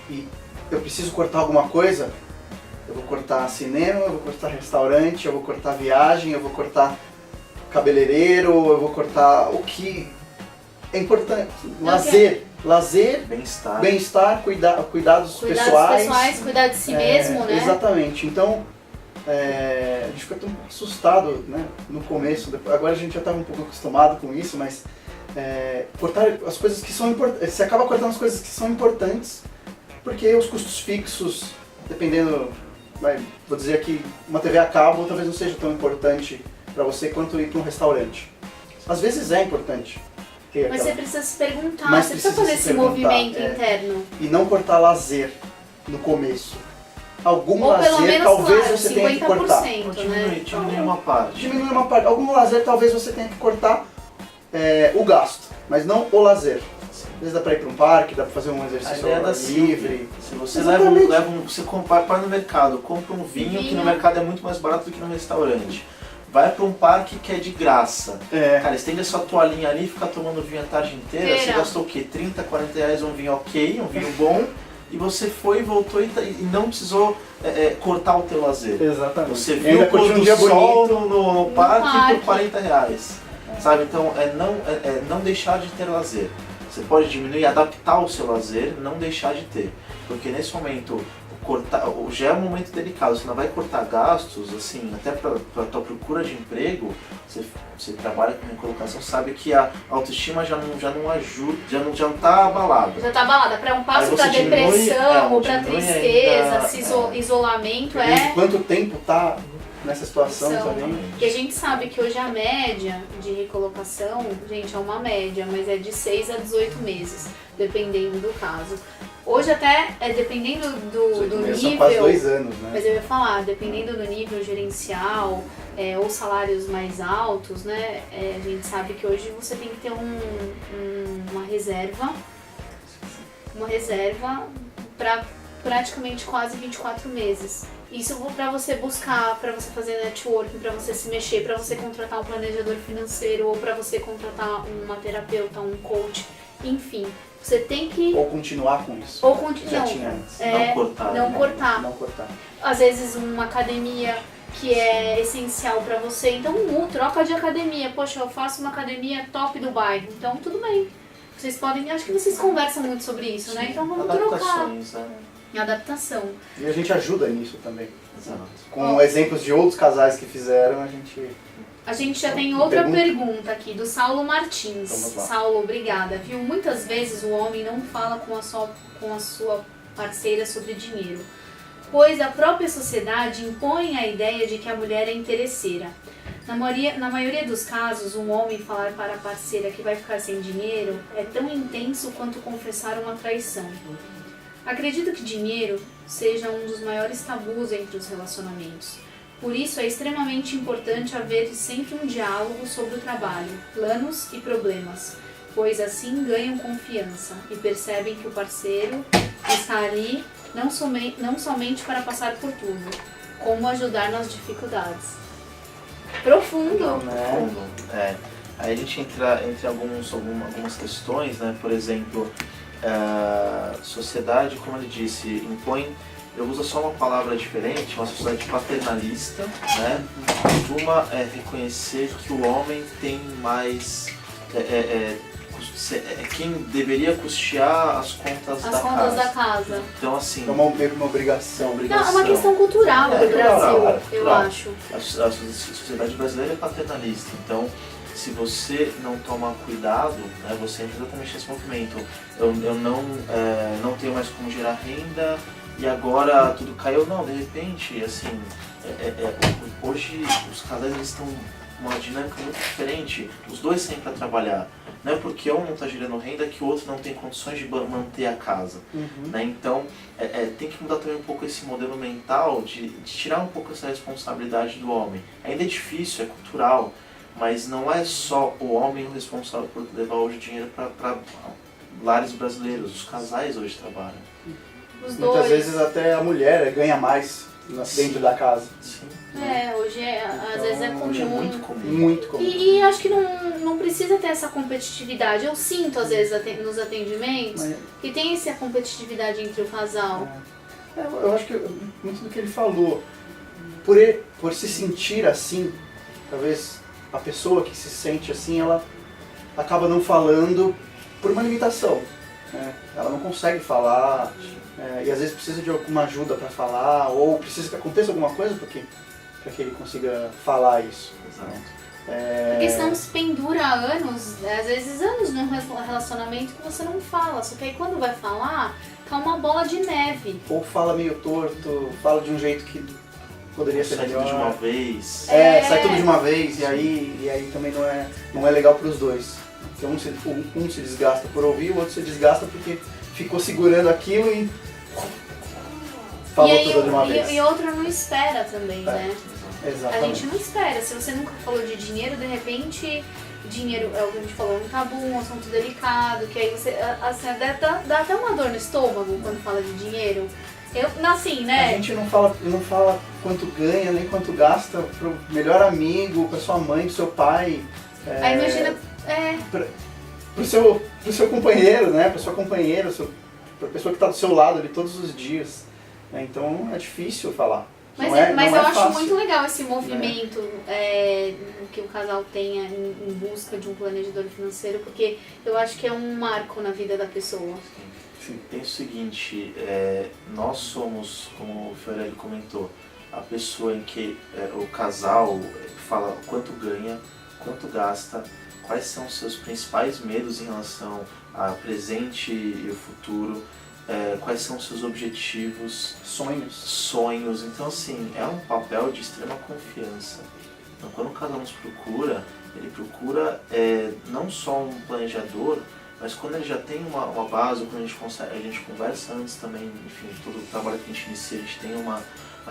e eu preciso cortar alguma coisa, eu vou cortar cinema, eu vou cortar restaurante, eu vou cortar viagem, eu vou cortar cabeleireiro, eu vou cortar o que é importante. Lazer, bem-estar, cuidados pessoais. Cuidar de si mesmo, né? Exatamente. Então, a gente fica tão assustado, né, no começo, agora a gente já estava um pouco acostumado com isso, mas cortar as coisas que são importantes, você acaba cortando as coisas que são importantes, porque os custos fixos, dependendo, vou dizer aqui, uma TV a cabo talvez não seja tão importante para você quanto ir para um restaurante. Às vezes é importante. Mas você precisa se perguntar, você precisa fazer esse movimento interno. E não cortar lazer no começo. Algum ou pelo lazer menos, talvez claro, você tenha que cortar. Diminui uma parte. Diminui uma parte. Algum lazer talvez você tenha que cortar o gasto, mas não o lazer. Às vezes dá pra ir pra um parque, dá pra fazer um exercício livre. Se você você vai no mercado, compra um vinho que no mercado é muito mais barato do que no restaurante. Vai pra um parque que é de graça. Cara, estende a sua toalhinha ali e fica tomando vinho a tarde inteira. Você gastou o quê? 30, 40 reais um vinho ok, um vinho bom. E você foi, voltou e não precisou cortar o teu lazer. Exatamente. Você viu o pôr do sol no parque por 40 reais. Sabe? Então, não deixar de ter lazer. Você pode diminuir, adaptar o seu lazer, não deixar de ter. Porque nesse momento, já é um momento delicado, você não vai cortar gastos, assim, até para a tua procura de emprego, você trabalha com recolocação, sabe que a autoestima já não ajuda, já não tá abalada. Já tá abalada, para um passo para depressão ou para tristeza, isolamento Quanto tempo tá nessa situação, sabe? Porque a gente sabe que hoje a média de recolocação, gente, é uma média, mas é de 6 a 18 meses, dependendo do caso. Hoje até, dependendo do nível... São quase 2 anos, né? Mas eu ia falar, dependendo do nível gerencial ou salários mais altos, né? A gente sabe que hoje você tem que ter uma reserva para praticamente quase 24 meses. Isso para você buscar, para você fazer networking, para você se mexer, para você contratar um planejador financeiro ou para você contratar uma terapeuta, um coach, enfim. Você tem que... Ou continuar com isso. Ou continuar. Não cortar. Não cortar. Às vezes uma academia que é essencial para você. Então, troca de academia. Poxa, eu faço uma academia top do bairro. Então, tudo bem. Vocês podem... Acho que vocês conversam muito sobre isso, né? Então, vamos trocar. Adaptação. E a gente ajuda nisso também. Exato. Com exemplos de outros casais que fizeram, A gente já tem outra pergunta aqui, do Saulo Martins. Saulo, obrigada. Viu? Muitas vezes o homem não fala com a sua parceira sobre dinheiro, pois a própria sociedade impõe a ideia de que a mulher é interesseira. Na maioria dos casos, um homem falar para a parceira que vai ficar sem dinheiro é tão intenso quanto confessar uma traição. Acredito que dinheiro seja um dos maiores tabus entre os relacionamentos. Por isso, é extremamente importante haver sempre um diálogo sobre o trabalho, planos e problemas, pois assim ganham confiança e percebem que o parceiro está ali não somente para passar por tudo, como ajudar nas dificuldades. Profundo! Aí a gente entra entre algumas questões, né? Por exemplo, sociedade, como ele disse, impõe... Eu uso só uma palavra diferente, uma sociedade paternalista, né? Costuma reconhecer que o homem tem mais... quem deveria custear as contas da casa. Então, assim... É uma obrigação. Não, é uma questão cultural do Brasil, eu acho. A sociedade brasileira é paternalista, então... Se você não toma cuidado, né, você entra exatamente nesse movimento. Eu não tenho mais como gerar renda e agora tudo caiu. Não, de repente, assim, hoje os casais estão uma dinâmica muito diferente. Os dois saem para trabalhar. Não é porque um não está gerando renda que o outro não tem condições de manter a casa. Né? Então, tem que mudar também um pouco esse modelo mental de tirar um pouco essa responsabilidade do homem. Ainda é difícil, é cultural. Mas não é só o homem o responsável por levar hoje o dinheiro para lares brasileiros. Os casais hoje trabalham. Muitas vezes até a mulher ganha mais dentro da casa. Sim. Hoje às vezes é comum. Hoje é muito comum. Muito comum. E acho que não precisa ter essa competitividade. Eu sinto às vezes nos atendimentos que tem essa competitividade entre o casal. Eu acho que muito do que ele falou, por se sentir assim, talvez a pessoa que se sente assim, ela acaba não falando por uma limitação, né? Ela não consegue falar, e às vezes precisa de alguma ajuda para falar, ou precisa que aconteça alguma coisa para que ele consiga falar isso. Exato. Porque senão se pendura anos, às vezes anos num relacionamento que você não fala, só que aí quando vai falar, tá uma bola de neve. Ou fala meio torto, fala de um jeito que poderia ser Sai melhor. tudo de uma vez. Sai tudo de uma vez, e aí também não é legal pros dois. Porque um se desgasta por ouvir, o outro se desgasta porque ficou segurando aquilo e falou tudo de uma vez. E outro não espera também, né? Exatamente. A gente não espera. Se você nunca falou de dinheiro, de repente, dinheiro é o que a gente falou, um tabu, um assunto delicado, que aí você, assim, dá até uma dor no estômago quando fala de dinheiro. Assim, né? A gente não fala quanto ganha, nem quanto gasta pro melhor amigo, pra sua mãe, pro seu pai. Aí imagina... Pro seu companheiro, né? Pra sua companheira, pra pessoa que tá do seu lado ali todos os dias. Então é difícil falar. Mas eu acho muito legal esse movimento que o casal tenha em busca de um planejador financeiro, porque eu acho que é um marco na vida da pessoa. Sim. Tem o seguinte, nós somos, como o Fiorelli comentou, a pessoa em que o casal fala quanto ganha, quanto gasta, quais são os seus principais medos em relação ao presente e o futuro, quais são os seus objetivos, sonhos. Então, assim, é um papel de extrema confiança. Então, quando o casal nos procura, ele procura não só um planejador, mas quando ele já tem uma base, quando a gente conversa antes também, enfim, todo o trabalho que a gente inicia, a gente tem uma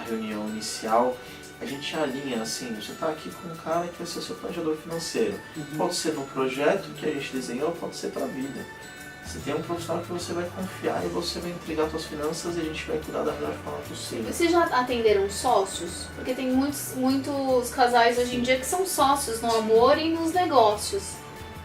reunião inicial, a gente alinha assim, você está aqui com um cara que vai ser o seu planejador financeiro. Pode ser no projeto que a gente desenhou, pode ser para a vida. Você tem um profissional que você vai confiar e você vai entregar suas finanças e a gente vai cuidar da melhor forma possível. Vocês já atenderam sócios? Porque tem muitos casais hoje em dia que são sócios no amor e nos negócios.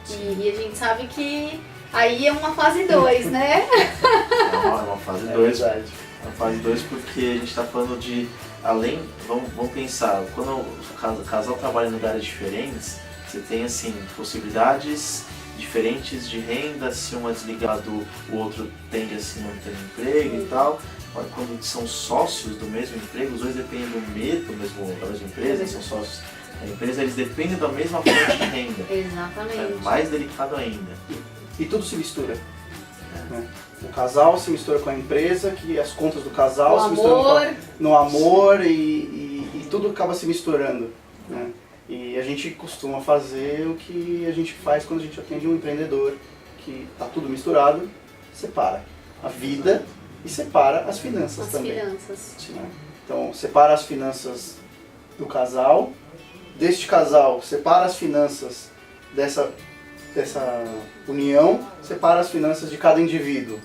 E a gente sabe que aí é uma fase 2, né? É uma fase 2. É verdade. É uma fase 2 porque a gente está falando de, além, vamos pensar, quando o casal trabalha em lugares diferentes, você tem assim, possibilidades diferentes de renda, se um é desligado, o outro tende a se manter no emprego e tal. Mas quando são sócios do mesmo emprego, os dois dependem da mesma empresa, são sócios da empresa, eles dependem da mesma fonte de renda. Exatamente. É mais delicado ainda. E tudo se mistura. Né? O casal se mistura com a empresa, que as contas do casal se misturam no amor e tudo acaba se misturando. Né? E a gente costuma fazer o que a gente faz quando a gente atende um empreendedor, que está tudo misturado, separa a vida e separa as finanças também. Né? Então, separa as finanças do casal, deste casal, separa as finanças dessa união, separa as finanças de cada indivíduo.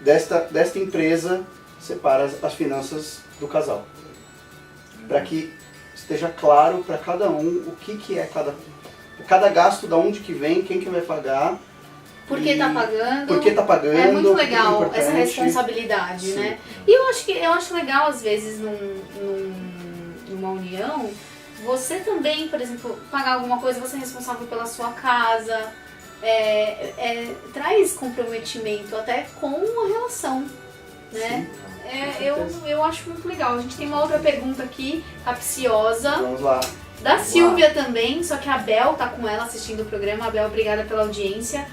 Desta empresa, separa as finanças do casal. Para que esteja claro para cada um o que é cada gasto, da onde que vem, quem que vai pagar. Por que tá pagando. Por que tá pagando. É muito legal essa responsabilidade, Sim. né? E eu acho legal, às vezes, numa união, você também, por exemplo, pagar alguma coisa, você é responsável pela sua casa, traz comprometimento até com a relação, né? Eu acho muito legal. A gente tem uma outra pergunta aqui, capciosa. Vamos lá. Da Silvia também, só que a Bel tá com ela assistindo o programa. A Bel, obrigada pela audiência.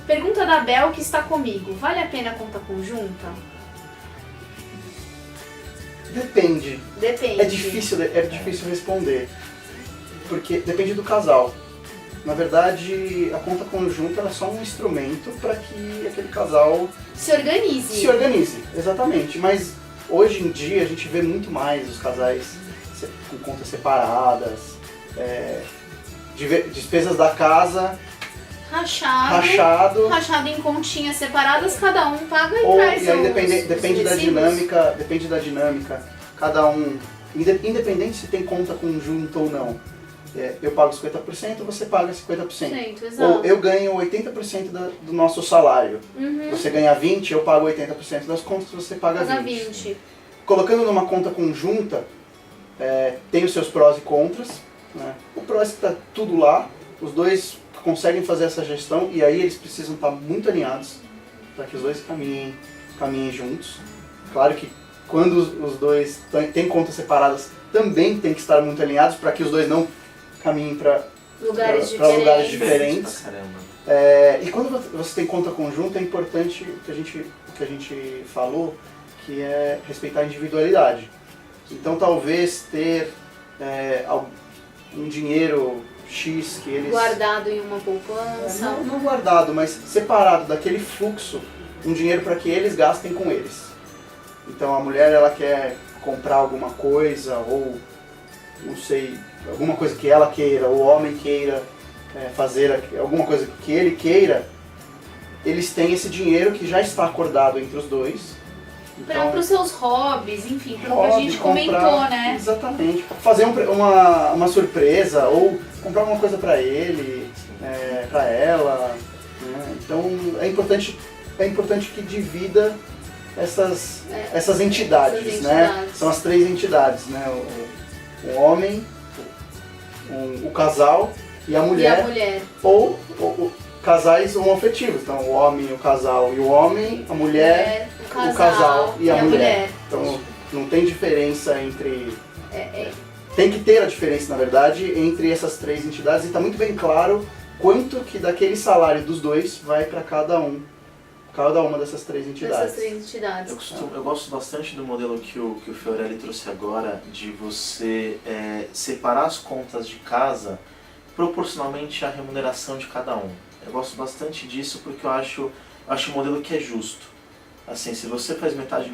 Pergunta da Bel, que está comigo. Vale a pena a conta conjunta? Depende. É difícil responder. Porque depende do casal. Na verdade, a conta conjunta é só um instrumento para que aquele casal se organize, exatamente. Mas hoje em dia a gente vê muito mais os casais com contas separadas, despesas da casa rachado em continhas separadas, cada um paga e traz. E aí depende da dinâmica, cada um, independente se tem conta conjunta ou não. Eu pago 50%, você paga 50%. Ou eu ganho 80% do nosso salário. Você ganha 20%, eu pago 80% das contas, você paga 20%. Colocando numa conta conjunta, tem os seus prós e contras. Né? parece que está tudo lá, os dois conseguem fazer essa gestão e aí eles precisam estar muito alinhados para que os dois caminhem juntos. Claro que quando os dois têm contas separadas, também tem que estar muito alinhados para que os dois não caminhem para lugares diferentes. E quando você tem conta conjunta, é importante o que a gente falou, que é respeitar a individualidade. Então talvez ter um dinheiro X que eles... Guardado em uma poupança. Não guardado, mas separado daquele fluxo, um dinheiro para que eles gastem com eles. Então a mulher, ela quer comprar alguma coisa, ou não sei, alguma coisa que ela queira, o homem queira fazer alguma coisa que ele queira, eles têm esse dinheiro que já está acordado entre os dois. Então, para os seus hobbies, enfim, pelo que a gente comentou, né? Exatamente. Fazer uma surpresa, ou comprar uma coisa para ele, para ela. Né? Então é importante que divida essas entidades, né? São as 3 entidades, né? O homem, o casal e a mulher. Ou casais homoafetivos. Então o homem, o casal e o homem, a mulher, o casal e a mulher. Então não tem diferença entre... Tem que ter a diferença, na verdade, entre essas 3 entidades, e está muito bem claro quanto que daquele salário dos dois vai para cada uma dessas 3 entidades. Eu gosto bastante do modelo que o Fiorelli trouxe agora, de você separar as contas de casa proporcionalmente à remuneração de cada um. Eu gosto bastante disso porque eu acho um modelo que é justo. Assim, se você faz metade,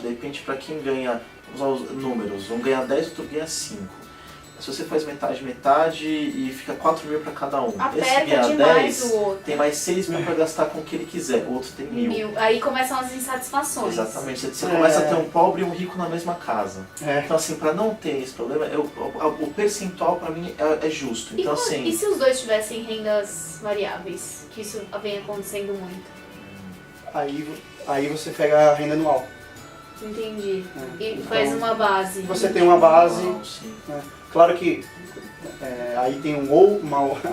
de repente, para quem ganha, vamos usar os números, um ganha 10, outro ganha 5. Se você faz metade e fica 4 mil para cada um, esse ganha 10, tem mais 6 mil para gastar com o que ele quiser, o outro tem 1.000. Aí começam as insatisfações. Exatamente, você começa a ter um pobre e um rico na mesma casa. Então assim, para não ter esse problema, o percentual para mim é justo. Então, e se os dois tivessem rendas variáveis, que isso vem acontecendo muito? Aí você pega a renda anual. Entendi. E faz uma base. Você tem uma base. Né? Claro que aí tem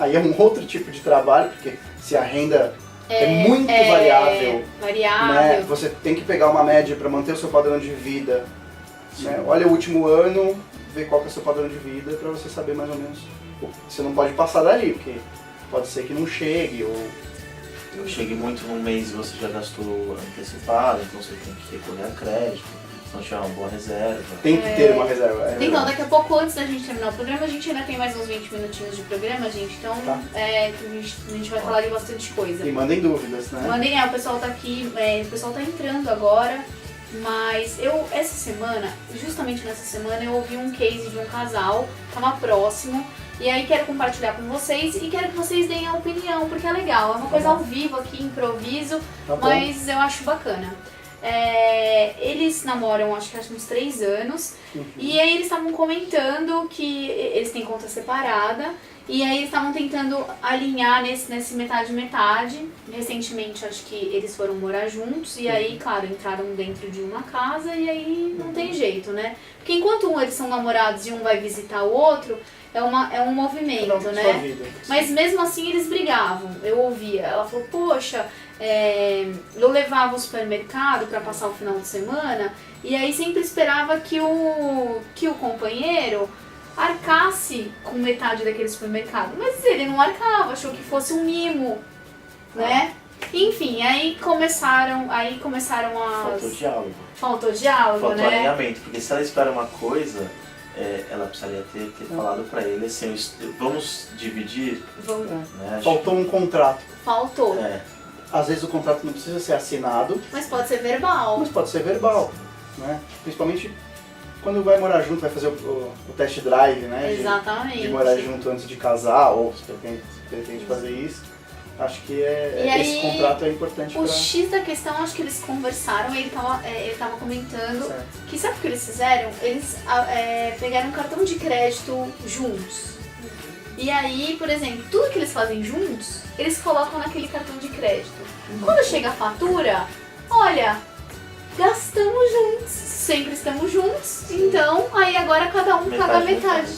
aí é um outro tipo de trabalho, porque se a renda é muito variável, né? Você tem que pegar uma média para manter o seu padrão de vida. Né? Olha o último ano, ver qual que é o seu padrão de vida para você saber mais ou menos. Você não pode passar dali, porque pode ser que não chegue, ou chegue muito num mês e você já gastou antecipado, então você tem que recorrer a crédito, se não tiver uma boa reserva. Tem que ter uma reserva. Então, daqui a pouco, antes da gente terminar o programa, a gente ainda tem mais uns 20 minutinhos de programa, gente, então a gente vai falar de bastante coisa. E mandem dúvidas, né? O pessoal tá aqui, o pessoal tá entrando agora, mas justamente nessa semana, eu ouvi um case de um casal, tava próximo, e aí quero compartilhar com vocês e quero que vocês deem a opinião, porque é legal, é uma coisa ao vivo aqui, improviso, mas eu acho bacana. Eles namoram, acho que uns 3 anos, e aí eles estavam comentando que eles têm conta separada, e aí eles estavam tentando alinhar nesse metade. Recentemente, acho que eles foram morar juntos, e aí, claro, entraram dentro de uma casa, e aí não tem jeito, né? Porque enquanto eles são namorados e um vai visitar o outro, é um movimento, né? Mas mesmo assim eles brigavam, eu ouvia. Ela falou, poxa, eu levava o supermercado para passar o final de semana e aí sempre esperava que o companheiro arcasse com metade daquele supermercado. Mas ele não arcava, achou que fosse um mimo, né? Enfim, aí começaram as... Faltou diálogo, Faltou né? alinhamento, porque se ela espera uma coisa... ela precisaria ter falado pra ele assim, vamos dividir, né? Faltou um contrato. Faltou. Às vezes o contrato não precisa ser assinado. Mas pode ser verbal. Né? Principalmente quando vai morar junto, vai fazer o test drive, né? Exatamente. De morar junto antes de casar, ou se pretende fazer isso. Acho que esse contrato é importante. O X da questão, acho que eles conversaram, ele tava comentando que sabe o que eles fizeram? Eles pegaram um cartão de crédito juntos. E aí, por exemplo, tudo que eles fazem juntos, eles colocam naquele cartão de crédito. Quando chega a fatura, olha, gastamos juntos, sempre estamos juntos, então aí agora cada um paga metade.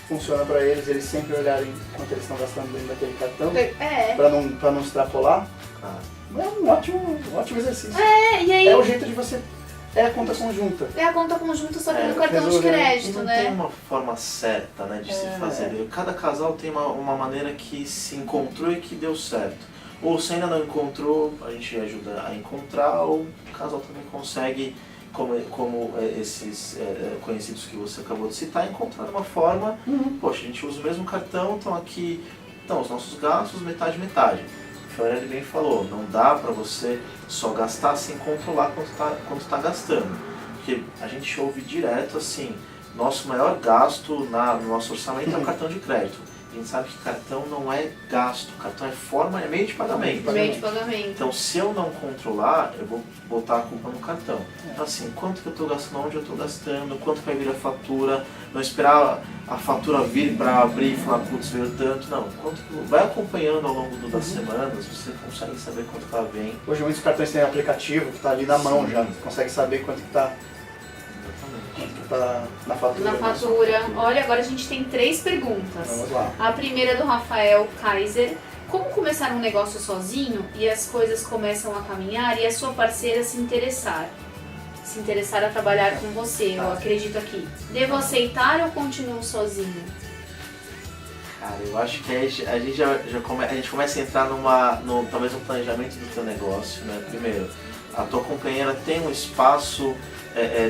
funciona para eles sempre olharem quanto eles estão gastando dentro daquele cartão, É. para não extrapolar. Ah, É um ótimo exercício. E aí É o jeito de você... É a conta conjunta. é a conta conjunta só que no cartão de resolver. e crédito, não tem né? uma forma certa, né, de se fazer. Cada casal tem uma maneira que se encontrou e que deu certo. Ou se ainda não encontrou, a gente ajuda a encontrar, ou o casal também consegue, como esses conhecidos que você acabou de citar, encontrar uma forma. Poxa, a gente usa o mesmo cartão, então aqui estão os nossos gastos, metade. O Fiorelli bem falou, não dá para você só gastar sem controlar quanto tá gastando. Porque a gente ouve direto assim, nosso maior gasto no nosso orçamento é o cartão de crédito. A gente sabe que cartão não é gasto, cartão é meio de pagamento. Meio de pagamento. Então se eu não controlar, eu vou botar a culpa no cartão. Então assim, quanto que eu estou gastando, onde eu estou gastando, quanto vai vir a fatura, não esperar a fatura vir para abrir e falar, putz, veio tanto. Não, vai acompanhando ao longo das semanas, você consegue saber quanto está bem. Hoje muitos cartões têm aplicativo que está ali na mão já, você consegue saber quanto que está na fatura. Na fatura. Olha, agora a gente tem 3 perguntas. Vamos lá. A primeira do Rafael Kaiser. Como começar um negócio sozinho e as coisas começam a caminhar e a sua parceira se interessar a trabalhar com você, eu acredito aqui. Devo aceitar ou continuo sozinho? Cara, eu acho que a gente começa a entrar talvez no planejamento do teu negócio, né? Primeiro, a tua companheira tem um espaço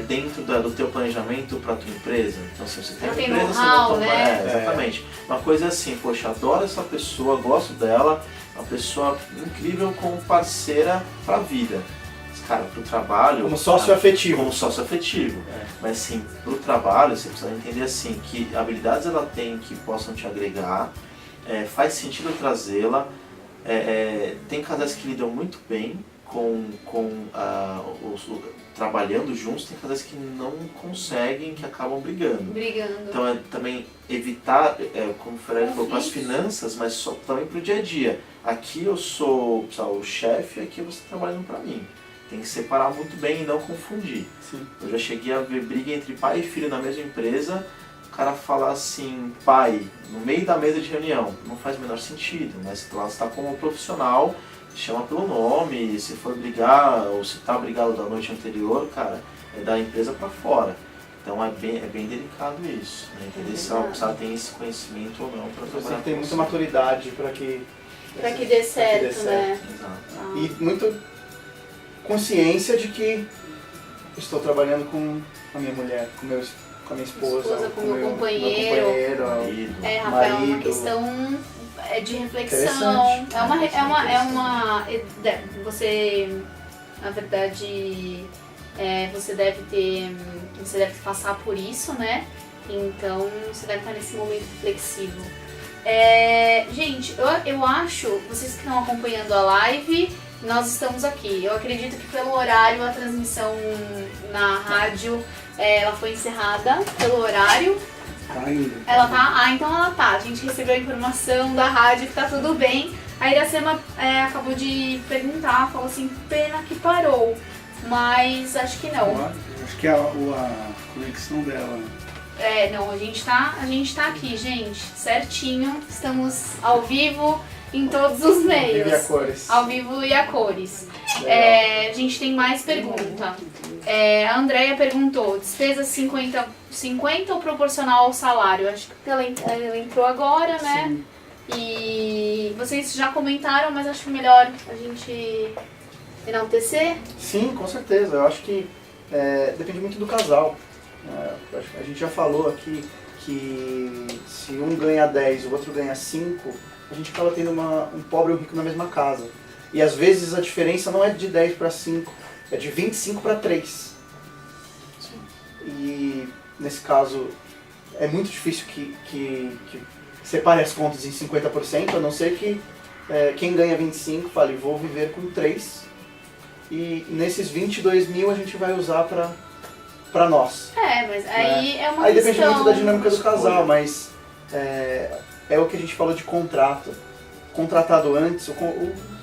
dentro do teu planejamento para a tua empresa. Então, se você tem uma empresa, você não né? exatamente. Uma coisa assim, poxa, adoro essa pessoa, gosto dela, uma pessoa incrível como parceira para a vida. Mas, cara, pro trabalho... Como sócio afetivo. Como sócio afetivo. Mas, assim, pro trabalho, você precisa entender, assim, que habilidades ela tem que possam te agregar, faz sentido trazê-la, tem casais que lidam muito bem trabalhando juntos, tem casais que não conseguem, que acabam brigando. Então também evitar, como o Ferreira falou, para as finanças, mas só também para o dia a dia. Aqui eu sou o chefe, aqui você está trabalhando para mim. Tem que separar muito bem e não confundir. Sim. Eu já cheguei a ver briga entre pai e filho na mesma empresa, o cara falar assim, pai, no meio da mesa de reunião, não faz o menor sentido, mas lá você está como profissional, chama pelo nome, se for brigar ou se tá brigado da noite anterior, cara, é da empresa para fora. Então é bem delicado isso, né? Entender se ela tem esse conhecimento ou não para trabalhar. Você tem muita maturidade para que dê certo, né? Exato. E muita consciência de que estou trabalhando com a minha mulher, com a minha esposa, com o meu companheiro. Marido. Rafael, é uma questão de reflexão. Você, na verdade, você deve passar por isso, né? Então você deve estar nesse momento reflexivo. Gente, eu acho, vocês que estão acompanhando a live, nós estamos aqui. Eu acredito que pelo horário a transmissão na rádio ela foi encerrada pelo horário. Tá ainda. Ela tá? Então ela tá. A gente recebeu a informação da rádio que tá tudo bem. A Iracema acabou de perguntar, falou assim, pena que parou. Mas acho que não. Acho que a conexão dela. Não, a gente tá aqui, gente, certinho. Estamos ao vivo em todos os meios. Ao vivo e a cores. A gente tem mais pergunta. A Andrea perguntou, despesa 50 ou proporcional ao salário? Acho que ela entrou agora, né? Sim. E vocês já comentaram, mas acho melhor a gente enaltecer. Sim, com certeza. Eu acho que depende muito do casal. A gente já falou aqui que se um ganha 10 e o outro ganha 5, a gente acaba tendo um pobre e um rico na mesma casa. E às vezes a diferença não é de 10 para 5, é de 25 para 3. Sim. E nesse caso é muito difícil que separe as contas em 50%, a não ser que quem ganha 25 fale, vou viver com 3. E nesses 22 mil a gente vai usar para nós. Mas aí é uma aí questão... depende muito da dinâmica do casal, mas é o que a gente falou de contrato. Contratado antes, o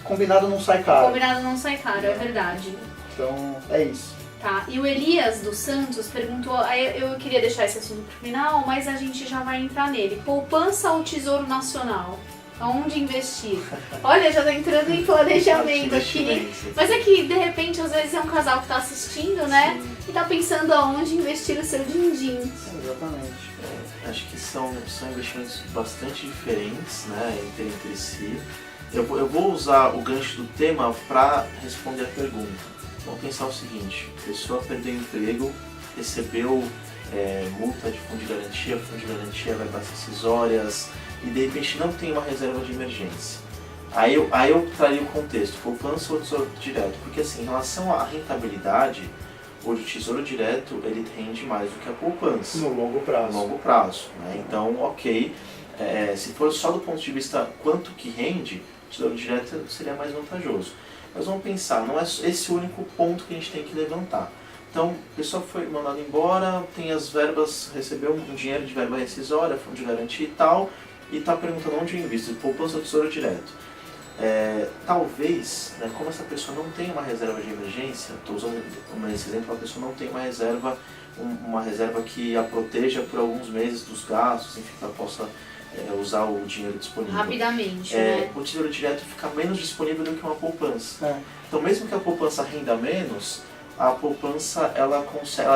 combinado não sai caro. O combinado não sai caro, é verdade. Então, é isso. Tá, e o Elias dos Santos perguntou, aí eu queria deixar esse assunto pro final, mas a gente já vai entrar nele. Poupança ou Tesouro Nacional? Aonde investir? Olha, já tá entrando em planejamento aqui. Mas é que, de repente, às vezes é um casal que tá assistindo, né? Sim. E tá pensando aonde investir o seu din-din. Exatamente. Acho que são investimentos bastante diferentes, né, entre si. Eu vou usar o gancho do tema para responder a pergunta. Vamos pensar o seguinte: a pessoa perdeu o emprego, recebeu multa de fundo de garantia vai para acessórias e de repente não tem uma reserva de emergência. Aí eu traria o contexto, poupança ou tesouro direto, porque assim, em relação à rentabilidade, hoje o tesouro direto ele rende mais do que a poupança. No longo prazo. No longo prazo, né? Então, ok, se for só do ponto de vista quanto que rende, o tesouro direto seria mais vantajoso. Mas vamos pensar, não é esse o único ponto que a gente tem que levantar. Então, a pessoa foi mandada embora, tem as verbas, recebeu um dinheiro de verba rescisória, fundo de garantia e tal, e está perguntando onde eu invisto, poupança ou tesouro direto. Talvez, né, como essa pessoa não tem uma reserva de emergência, estou usando esse exemplo, a pessoa não tem uma reserva que a proteja por alguns meses dos gastos, enfim, que ela possa usar o dinheiro disponível. Rapidamente, né? O tesouro direto fica menos disponível do que uma poupança. Então, mesmo que a poupança renda menos, a poupança ela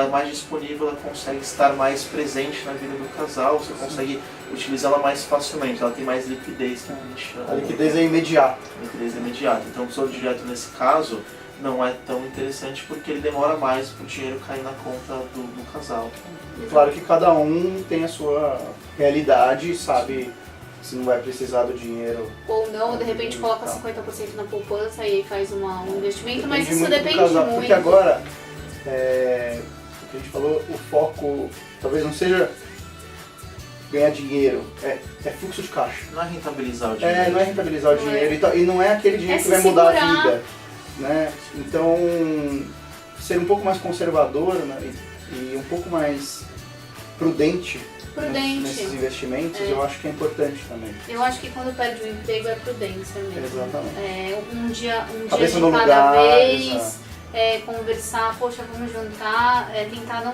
é mais disponível, ela consegue estar mais presente na vida do casal, você consegue utilizá-la mais facilmente, ela tem mais liquidez, que a gente chama. A liquidez é imediata. Liquidez é imediata. Então, o tesouro direto nesse caso não é tão interessante porque ele demora mais para o dinheiro cair na conta do casal. Claro que cada um tem a sua realidade, sabe se não vai precisar do dinheiro. Ou não, ou de repente coloca 50% na poupança e aí faz um investimento, mas isso muito depende do casal, muito. Porque agora, o que a gente falou, o foco talvez não seja ganhar dinheiro, é fluxo de caixa. Não é rentabilizar o dinheiro. Não é rentabilizar o dinheiro e não é aquele dinheiro que vai mudar a vida. Né? Então, ser um pouco mais conservador, né, e um pouco mais prudente. Nesses investimentos, eu acho que é importante também. Eu acho que quando perde o emprego é prudência mesmo. Exatamente. Um dia Cabeça de no cada lugar, vez, conversar, poxa, vamos juntar, tentar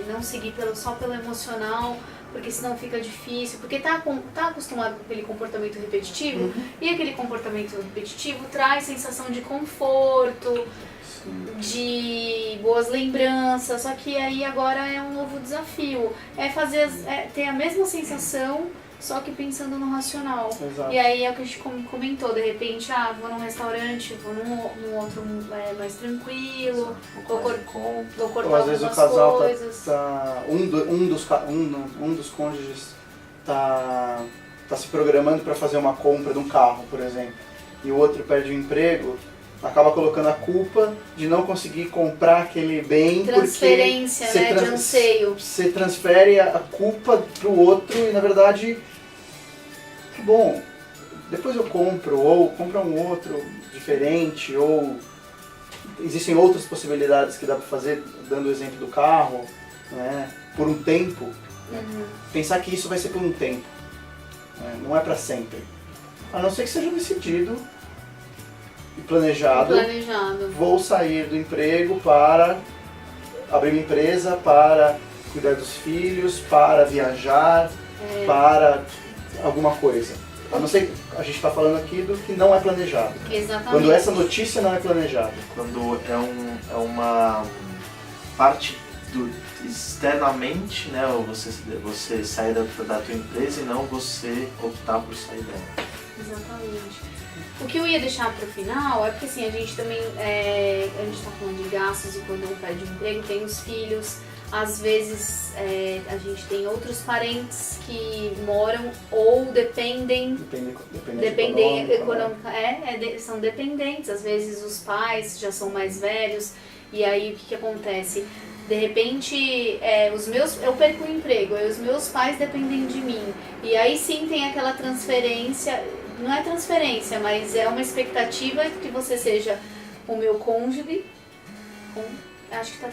não seguir só pelo emocional, porque senão fica difícil, porque tá acostumado com aquele comportamento repetitivo, e aquele comportamento repetitivo traz sensação de conforto, de boas lembranças, só que aí agora é um novo desafio, ter a mesma sensação, só que pensando no racional. Exato. E aí é o que a gente comentou, de repente, vou num restaurante, vou num outro mais tranquilo, vou cortar às vezes o casal um dos cônjuges tá se programando para fazer uma compra de um carro, por exemplo, e o outro perde o emprego, acaba colocando a culpa de não conseguir comprar aquele bem. Transferência, porque de anseio. Você transfere a culpa pro outro e, na verdade, que bom, depois eu compro, ou compra um outro diferente, ou existem outras possibilidades que dá para fazer, dando o exemplo do carro, né, por um tempo. Pensar que isso vai ser por um tempo, né, não é para sempre. A não ser que seja decidido e planejado. Vou sair do emprego para abrir uma empresa, para cuidar dos filhos, para viajar, para alguma coisa. A não ser que a gente está falando aqui do que não é planejado. Exatamente. Quando essa notícia não é planejada. Quando é uma parte externamente, né, ou você sair da tua empresa e não você optar por sair dela. Exatamente. O que eu ia deixar para o final é porque assim, a gente também, a gente está falando de gastos e quando um perde o emprego tem os filhos, às vezes a gente tem outros parentes que moram ou dependem são dependentes, às vezes os pais já são mais velhos e aí o que acontece? De repente, eu perco o emprego, aí os meus pais dependem de mim. E aí sim tem aquela transferência, não é transferência, mas é uma expectativa que você seja o meu cônjuge. Acho que tá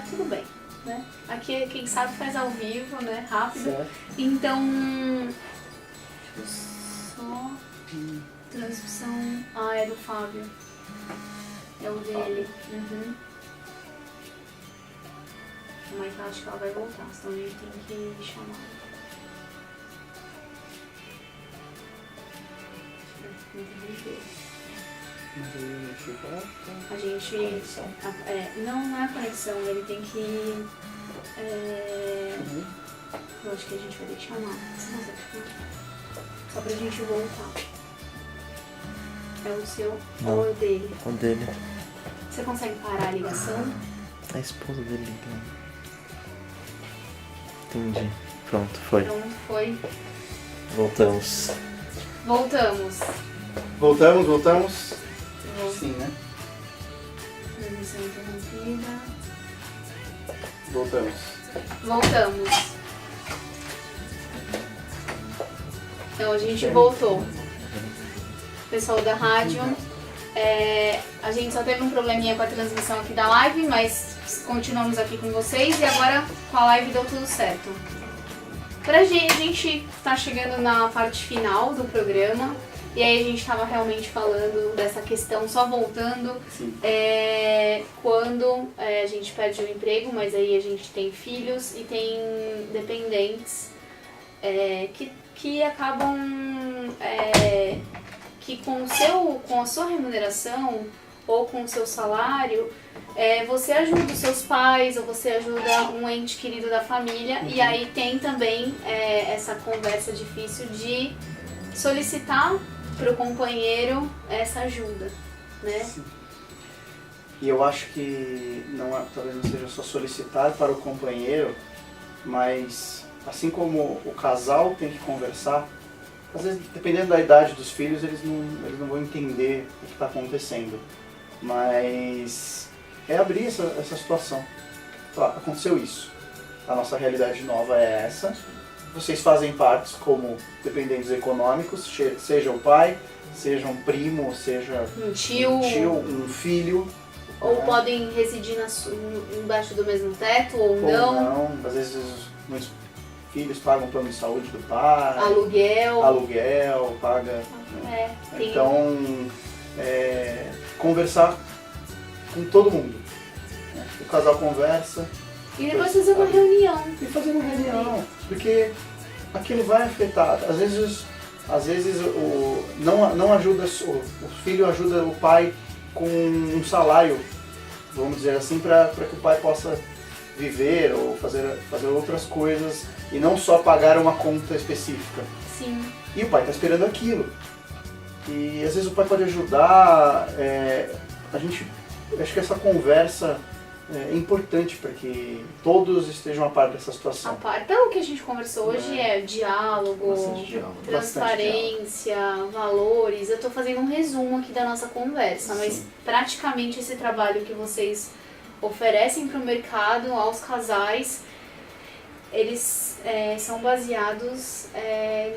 tudo bem, né? Aqui quem sabe faz ao vivo, né? Rápido. Certo. Então, só transmissão. É do Fábio. É o dele. Uhum. Mas eu acho que ela vai voltar, senão a gente tem que chamar. A gente. Não é a conexão, ele tem que. Eu acho que a gente vai ter que chamar. Só pra gente voltar. É o seu ou é o dele? O dele. Você consegue parar a ligação? A esposa dele ligando. Entendi. Pronto, foi. Então foi. Voltamos. Voltamos. Voltamos. Sim, né? Transmissão interrompida. Voltamos. Então a gente voltou. Pessoal da rádio, a gente só teve um probleminha com a transmissão aqui da live, mas continuamos aqui com vocês e agora com a live deu tudo certo. A gente tá chegando na parte final do programa e aí a gente tava realmente falando dessa questão, só voltando, quando a gente perde o emprego, mas aí a gente tem filhos e tem dependentes que acabam que com a sua remuneração ou com o seu salário, você ajuda os seus pais ou você ajuda um ente querido da família. E aí tem também essa conversa difícil de solicitar para o companheiro essa ajuda, né? Sim. E eu acho que talvez não seja só solicitar para o companheiro, mas assim como o casal tem que conversar, às vezes, dependendo da idade dos filhos, eles não vão entender o que está acontecendo. Mas é abrir essa situação. Falar, aconteceu isso. A nossa realidade nova é essa. Vocês fazem parte como dependentes econômicos, seja o pai, seja um primo, seja um tio, um filho. Ou podem residir embaixo do mesmo teto, ou não. Às vezes, muitos filhos pagam o plano de saúde do pai. Aluguel, paga. Então, conversar com todo mundo. O casal conversa. E depois fazer uma reunião. Porque aquilo vai afetar. Às vezes não ajuda, o filho ajuda o pai com um salário, vamos dizer assim, para que o pai possa viver ou fazer outras coisas e não só pagar uma conta específica. Sim. E o pai está esperando aquilo. E às vezes o pai pode ajudar. Acho que essa conversa é importante para que todos estejam a par dessa situação. Pelo que a gente conversou hoje diálogo, transparência, valores. Eu estou fazendo um resumo aqui da nossa conversa, mas praticamente esse trabalho que vocês oferecem para o mercado, aos casais, eles são baseados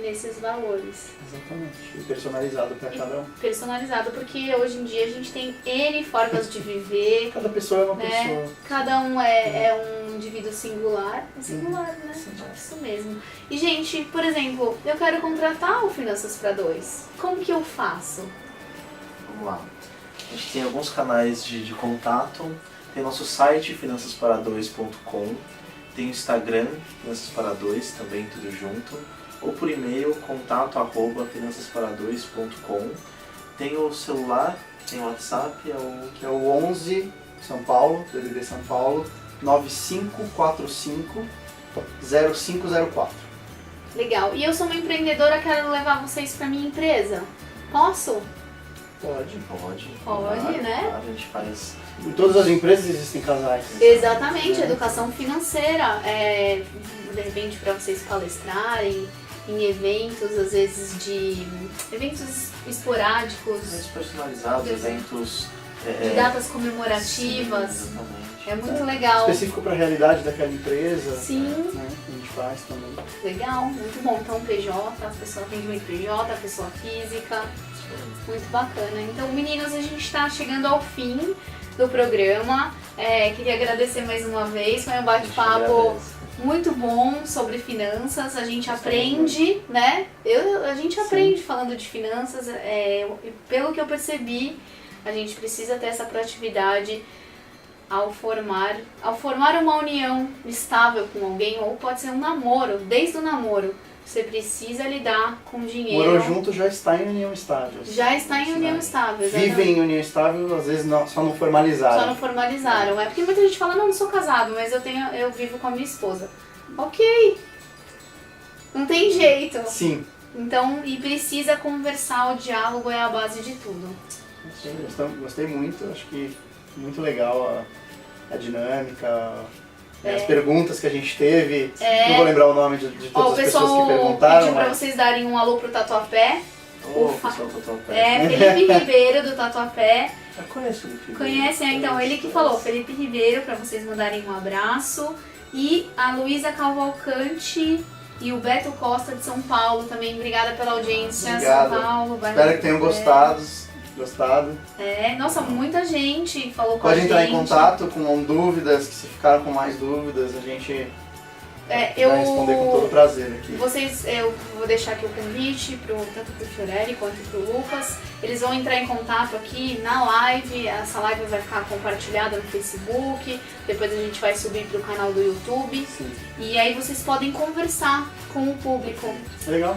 nesses valores. Exatamente. E personalizado para cada um. Personalizado, porque hoje em dia a gente tem N formas de viver. Cada pessoa é uma pessoa. Cada um é um indivíduo singular. É singular, né? Isso mesmo. E, gente, por exemplo, eu quero contratar o Finanças para Dois. Como que eu faço? Vamos lá. A gente tem alguns canais de contato. Tem nosso site, finançaspara2.com. Tem o Instagram, Finanças para Dois, também tudo junto. Ou por e-mail, contato@finançaspara2.com. Tem o celular, tem o WhatsApp, que é o 11 São Paulo, DDD São Paulo, 9545-0504. Legal. E eu sou uma empreendedora, quero levar vocês para minha empresa. Posso? Pode, claro, né? Claro, a gente faz. Em todas as empresas existem casais. Exatamente, educação financeira. De repente para vocês palestrarem em eventos, às vezes de eventos esporádicos. Eventos personalizados, eventos de datas comemorativas. Sim, exatamente. É muito legal. Específico para a realidade daquela empresa. Sim. Né? A gente faz também. Legal, muito bom. Então PJ, a pessoa atendimento PJ, a pessoa física. Muito bacana. Então, meninos, a gente está chegando ao fim do programa. Queria agradecer mais uma vez. Foi um bate-papo muito bom sobre finanças. A gente aprende, né? A gente aprende falando de finanças. Pelo que eu percebi, A gente precisa ter essa proatividade ao formar uma união estável com alguém, ou pode ser um namoro, desde o namoro. Você precisa lidar com dinheiro. Morou junto, já está em união estável. Já está em união estável, exatamente. Vivem em união estável, às vezes só não formalizaram. Só não formalizaram. É porque muita gente fala, não sou casado, mas eu vivo com a minha esposa. Ok. Não tem jeito. Sim. Então, e precisa conversar, o diálogo é a base de tudo. Gostei muito, acho que muito legal a dinâmica, as perguntas que a gente teve. Não vou lembrar o nome de todas as pessoas que perguntaram. O pessoal pediu pra mas... vocês darem um alô pro Tatuapé. Pessoal do Tatuapé. Felipe Ribeiro do Tatuapé. Eu conheço o Felipe. Conhece, então, ele que falou, Felipe Ribeiro, pra vocês mandarem um abraço. E a Luísa Cavalcante e o Beto Costa de São Paulo também. Obrigada pela audiência. Obrigado. São Paulo, Espero que tenham gostado. Nossa, muita gente falou com a gente. Pode entrar em contato com dúvidas, que se ficaram com mais dúvidas, a gente vai responder com todo prazer aqui. Eu vou deixar aqui o convite tanto pro Fiorelli quanto pro Lucas. Eles vão entrar em contato aqui na live, essa live vai ficar compartilhada no Facebook, depois a gente vai subir pro canal do YouTube. Sim. E aí vocês podem conversar com o público. Legal.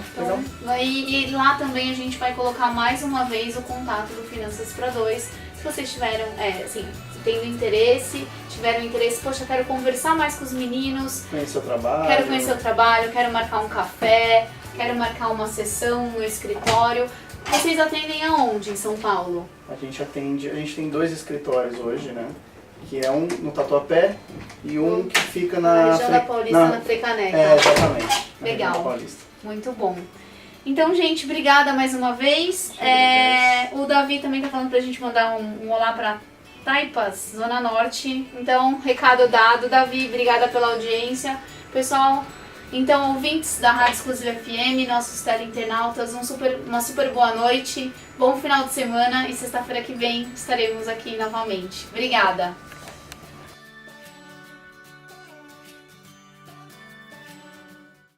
E lá também a gente vai colocar mais uma vez o contato do Finanças para Dois. Se vocês tiveram, tiveram interesse, poxa, quero conversar mais com os meninos. Conhecer o trabalho. Quero conhecer o trabalho, quero marcar um café, quero marcar uma sessão no escritório. Vocês atendem aonde em São Paulo? A gente tem 2 escritórios hoje, né? Que é um no Tatuapé e um que fica na região da Paulista, na Frecaneca. Exatamente. Legal. Paulista. Muito bom. Então, gente, obrigada mais uma vez. O Davi também tá falando pra gente mandar um olá pra Taipas, Zona Norte. Então, recado dado. Davi, obrigada pela audiência. Pessoal, então, ouvintes da Rádio Exclusiva FM, nossos teleinternautas, uma super boa noite, bom final de semana e sexta-feira que vem estaremos aqui novamente. Obrigada!